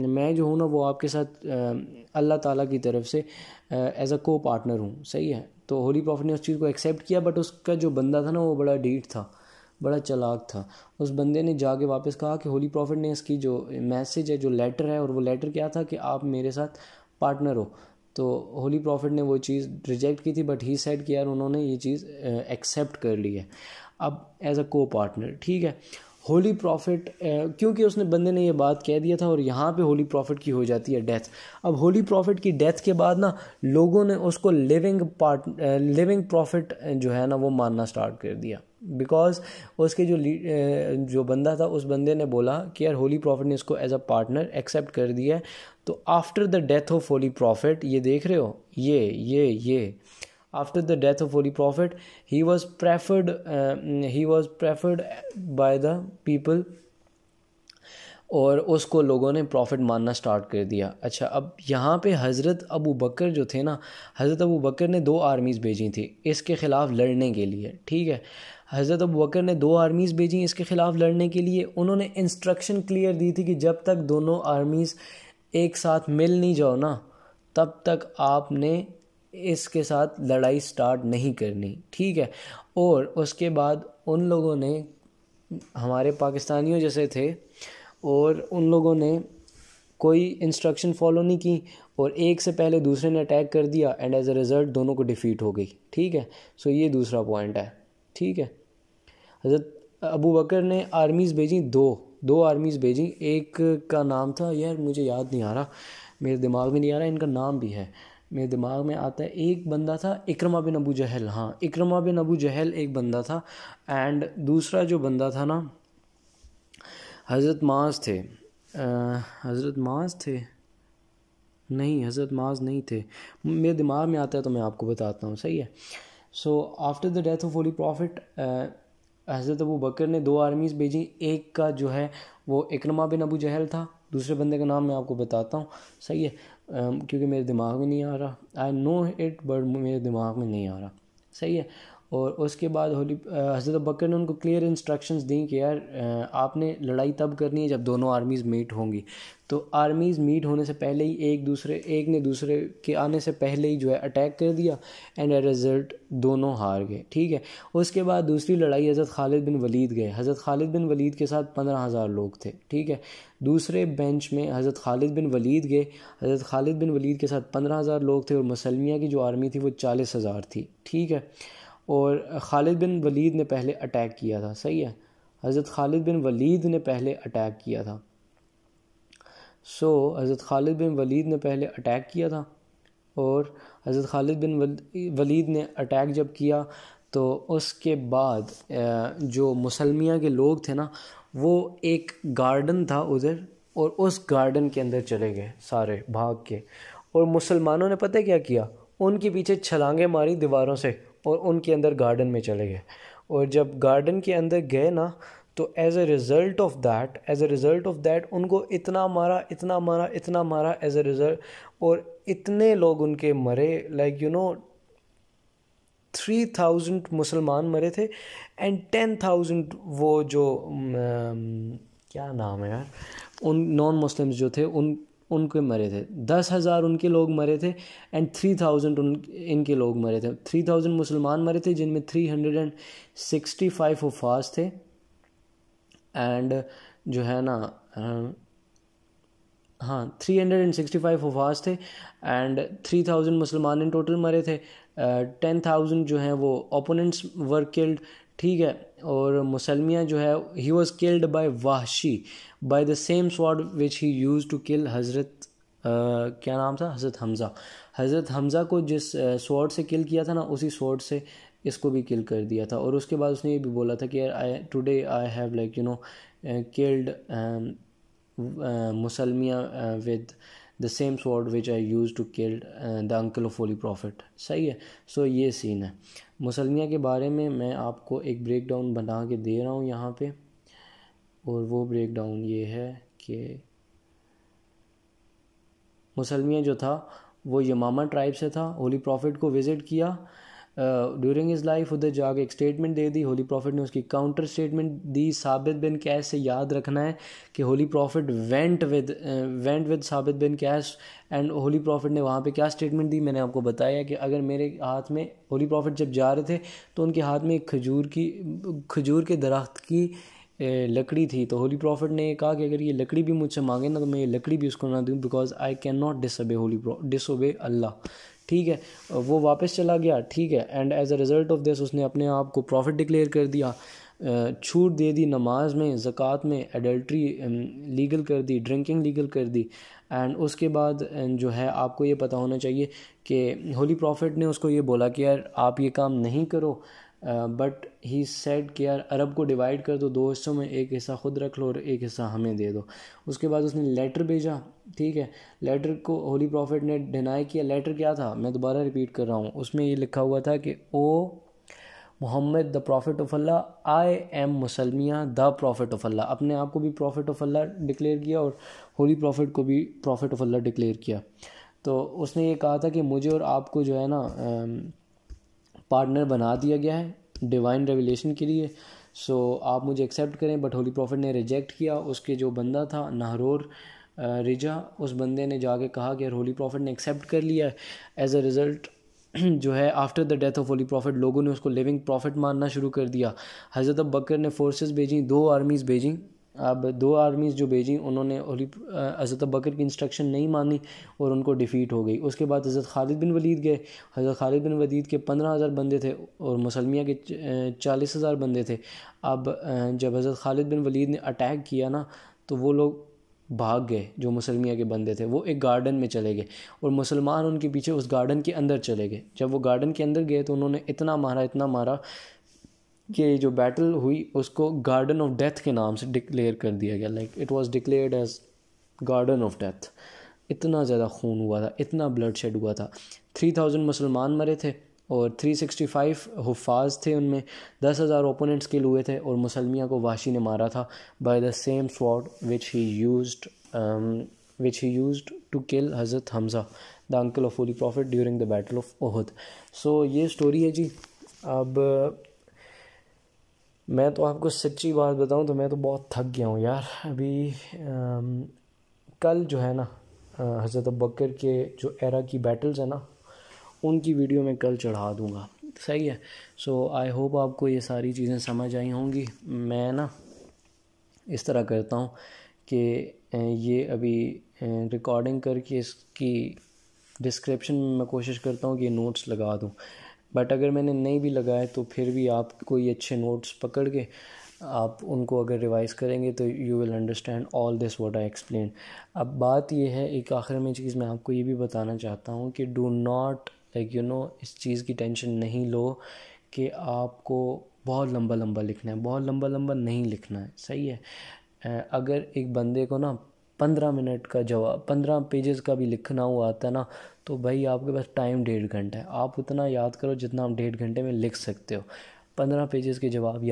मैं जो हूँ ना वो आपके साथ अल्लाह ताला की तरफ से एज अ को पार्टनर हूँ, सही है। तो होली प्रॉफिट ने उस चीज़ को एक्सेप्ट किया, बट उसका जो बंदा था ना वो बड़ा ढीठ था, बड़ा चालाक था। उस बंदे ने जाके वापस कहा कि होली प्रॉफिट ने इसकी जो मैसेज है, जो लेटर है, और वो लेटर क्या था कि आप मेरे साथ पार्टनर हो। तो होली प्रॉफिट ने वो चीज़ रिजेक्ट की थी, बट ही सेड कि यार उन्होंने ये चीज़ एक्सेप्ट कर ली है अब एज अ को पार्टनर, ठीक है। होली प्रॉफिट क्योंकि उसने बंदे ने ये बात कह दिया था और यहाँ पे होली प्रॉफिट की हो जाती है डेथ। अब होली प्रॉफिट की डेथ के बाद ना लोगों ने उसको लिविंग प्रॉफिट जो है ना वो मानना स्टार्ट कर दिया, बिकॉज उसके जो बंदा था उस बंदे ने बोला कि यार होली प्रॉफिट ने इसको एज अ पार्टनर एक्सेप्ट कर दिया है। तो after the death of holy profit, ये देख रहे हो, ये after the death of holy prophet he was preferred by the people, और उसको लोगों ने प्रॉफिट मानना स्टार्ट कर दिया। अच्छा, अब यहाँ पे हज़रत अबू बकर जो थे ना, हज़रत अबू बकर ने 2 आर्मीज़ भेजी थी इसके ख़िलाफ़ लड़ने के लिए, ठीक है। हज़रत अबू बकर ने 2 आर्मीज़ भेजी इसके ख़िलाफ़ लड़ने के लिए। उन्होंने इंस्ट्रक्शन क्लियर दी थी कि जब तक दोनों आर्मीज़ एक साथ मिल नहीं जाओ ना, तब तक आपने इसके साथ लड़ाई स्टार्ट नहीं करनी, ठीक है। और उसके बाद उन लोगों ने, हमारे पाकिस्तानियों जैसे थे, और उन लोगों ने कोई इंस्ट्रक्शन फॉलो नहीं की और एक से पहले दूसरे ने अटैक कर दिया एंड एज अ रिज़ल्ट दोनों को डिफ़ीट हो गई, ठीक है। सो ये दूसरा पॉइंट है, ठीक है। हज़रत अबू बकर ने आर्मीज़ भेजी, दो आर्मीज़ भेजी। एक का नाम था, यार मुझे याद नहीं आ रहा, मेरे दिमाग में नहीं आ रहा, इनका नाम भी है मेरे दिमाग में आता है। एक बंदा था इकरमा बिन अबू जहल, हाँ इकरमा बिन अबू जहल एक बंदा था, एंड दूसरा जो बंदा था ना हज़रत माज थे, नहीं, हज़रत माज नहीं थे, मेरे दिमाग में आता है तो मैं आपको बताता हूँ, सही है। So after the death of holy profit हज़रत अबू बकर ने 2 आर्मीज़ भेजी। एक का जो है वो इकरमा बिन अबू जहल था, दूसरे बंदे का नाम मैं आपको बताता हूँ, सही है, क्योंकि मेरे दिमाग में नहीं आ रहा, आई नो इट बट मेरे दिमाग में नहीं आ रहा, सही है। और उसके बाद हज़रत अबू बकर ने उनको क्लियर इंस्ट्रक्शंस दी कि यार आपने लड़ाई तब करनी है जब दोनों आर्मीज़ मीट होंगी। तो आर्मीज़ मीट होने से पहले ही एक ने दूसरे के आने से पहले ही जो है अटैक कर दिया, एंड एज रिज़ल्ट दोनों हार गए, ठीक है। उसके बाद दूसरी लड़ाई हज़रत खालिद बिन वलीद गए। हज़रत खालिद बिन वलीद के साथ 15,000 लोग थे, ठीक है। दूसरे बेंच में हज़रत खालिद बिन वलीद गए। हज़रत खालिद बिन वलीद के साथ 15,000 लोग थे और मुसलमिया की जो आर्मी थी वो 40,000 थी, ठीक है। और खालिद बिन वलीद ने पहले अटैक किया था, सही है, हज़रत खालिद बिन वलीद ने पहले अटैक किया था। हज़रत खालिद बिन वलीद ने पहले अटैक किया था, और हज़रत खालिद बिन वलीद ने अटैक जब किया तो उसके बाद जो मुसलमिया के लोग थे ना, वो एक गार्डन था उधर, और उस गार्डन के अंदर चले गए सारे भाग के। और मुसलमानों ने पता है क्या किया, उनके पीछे छलांगे मारी दीवारों से और उनके अंदर गार्डन में चले गए। और जब गार्डन के अंदर गए ना, तो as a result of that उनको इतना मारा एज अ रिज़ल्ट, और इतने लोग उनके मरे, लाइक 3,000 मुसलमान मरे थे, एंड 10,000 वो जो क्या नाम है यार, उन नॉन मुस्लिम्स जो थे उनके मरे थे। 10,000 उनके लोग मरे थे, एंड 3,000 इनके लोग मरे थे। 3,000 मुसलमान मरे थे, जिनमें 365 हुफ़ाज़ थे, एंड जो है ना हाँ 365 हुफ़ाज़ थे, एंड 3,000 मुसलमान इन टोटल मरे थे। 10,000 जो हैं वो ओपोनेंट्स वर किल्ड, ठीक है। और मुसलमिया जो है he was killed by Wahshi by the same sword which he use to kill Hazrat क्या नाम था, हज़रत हमज़ा को जिस स्वॉर्ड से किल किया था ना, उसी स्वॉर्ड से इसको भी किल कर दिया था। और उसके बाद उसने ये भी बोला था कि यार today I have killed Musaylima with the same sword which I use to kill the uncle of holy prophet, सही है। ये सीन है मुसलमिया के बारे में। मैं आपको एक ब्रेक डाउन बना के दे रहा हूँ यहाँ पे, और वो ब्रेक डाउन ये है कि मुसलमिया जो था वो यमामा ट्राइब से था। होली प्रॉफिट को विज़िट किया ड्यूरिंग हिज लाइफ, उधर जाके एक स्टेटमेंट दे दी। होली प्रॉफिट ने उसकी काउंटर स्टेटमेंट दी। साबित बिन कैस से याद रखना है कि होली प्रॉफिट वेंट विद साबित बिन कैस, एंड होली प्रॉफिट ने वहाँ पे क्या स्टेटमेंट दी, मैंने आपको बताया कि अगर मेरे हाथ में, होली प्रॉफिट जब जा रहे थे तो उनके हाथ में एक खजूर के दरख्त की लकड़ी थी। तो होली प्रॉफिट ने कहा कि अगर ये लकड़ी भी मुझसे मांगे ना, तो मैं ये लकड़ी भी उसको ना दूँ, because I can not disobey Allah, ठीक है। वो वापस चला गया, ठीक है। And as a result of this उसने अपने आप को प्रॉफिट डिक्लेयर कर दिया, छूट दे दी नमाज में, ज़कात में, एडल्ट्री लीगल कर दी, ड्रिंकिंग लीगल कर दी। एंड उसके बाद जो है आपको ये पता होना चाहिए कि होली प्रॉफिट ने उसको ये बोला कि यार आप ये काम नहीं करो, बट ही सेड कि यार अरब को डिवाइड कर दो 2 हिस्सों में, एक हिस्सा ख़ुद रख लो और एक हिस्सा हमें दे दो। उसके बाद उसने लेटर भेजा, ठीक है। लेटर को होली प्रॉफिट ने डिनाई किया। लेटर क्या था, मैं दोबारा रिपीट कर रहा हूँ, उसमें ये लिखा हुआ था कि O Muhammad the prophet of Allah, I am Musaylima the prophet of Allah. अपने आप को भी प्रॉफिट ऑफ अल्लाह डिक्लेयर किया और होली प्रॉफिट को भी प्रॉफिट ऑफ अल्लाह डिक्लेयर किया। तो उसने ये कहा था कि मुझे और आपको जो है ना पार्टनर बना दिया गया है डिवाइन रेवलेशन के लिए, आप मुझे एक्सेप्ट करें। बट होली प्रॉफिट ने रिजेक्ट किया। उसके जो बंदा था नाहरोर रिजा, उस बंदे ने जाके कहा कि होली प्रॉफिट ने एक्सेप्ट कर लिया है। एज अ रिज़ल्ट जो है after the death of holy profit लोगों ने उसको लिविंग प्रॉफिट मानना शुरू कर दिया। हज़रत अबू बकर ने फोर्सेस भेजी, 2 आर्मीज़ भेजी। अब 2 आर्मीज़ जो भेजी उन्होंने हज़रत अबू बकर की इंस्ट्रक्शन नहीं मानी और उनको डिफ़ीट हो गई। उसके बाद हज़रत खालिद बिन वलीद गए। हज़रत खालिद बिन वलीद के 15,000 बंदे थे और मुसलमिया के 40,000 बंदे थे। अब जब हज़रत खालिद बिन वलीद ने अटैक किया ना, तो वो लोग भाग गए। जो मुसलमिया के बंदे थे वो एक गार्डन में चले गए और मुसलमान उनके पीछे उस गार्डन के अंदर चले गए। जब वो गार्डन के अंदर गए तो उन्होंने इतना मारा कि जो बैटल हुई उसको गार्डन ऑफ डेथ के नाम से डिक्लेयर कर दिया गया। Like it was declared as garden of death. इतना ज़्यादा खून हुआ था, इतना ब्लड शेड हुआ था। 3000 मुसलमान मरे थे और 365 हुफ़ाज थे, उनमें 10,000 ओपोनेंट्स किल हुए थे, और मुसलमिया को वाशी ने मारा था by the same sword which he used to kill Hazrat Hamza the uncle of holy prophet during the battle of Uhud. So ये स्टोरी है जी। अब मैं तो आपको सच्ची बात बताऊं तो मैं तो बहुत थक गया हूँ यार। अभी कल जो है ना हज़रत अबू बकर के जो एरा की बैटल्स है ना, उनकी वीडियो मैं कल चढ़ा दूँगा, सही है। सो आई होप आपको ये सारी चीज़ें समझ आई होंगी। मैं ना इस तरह करता हूँ कि ये अभी रिकॉर्डिंग करके इसकी डिस्क्रिप्शन में मैं कोशिश करता हूँ कि नोट्स लगा दूँ, बट अगर मैंने नहीं भी लगाए तो फिर भी आप कोई अच्छे नोट्स पकड़ के आप उनको अगर रिवाइज़ करेंगे तो you will understand all this what I explain. अब बात ये है, एक आखिर में चीज़ मैं आपको ये भी बताना चाहता हूँ कि डू नॉट इस चीज़ की टेंशन नहीं लो कि आपको बहुत लंबा लंबा लिखना है, बहुत लंबा लंबा नहीं लिखना है, सही है। अगर एक बंदे को ना 15 मिनट का जवाब 15 पेजेस का भी लिखना हुआ आता है ना, तो भाई आपके पास टाइम 1.5 घंटा है, आप उतना याद करो जितना आप 1.5 घंटे में लिख सकते हो। 15 पेजेस के जवाब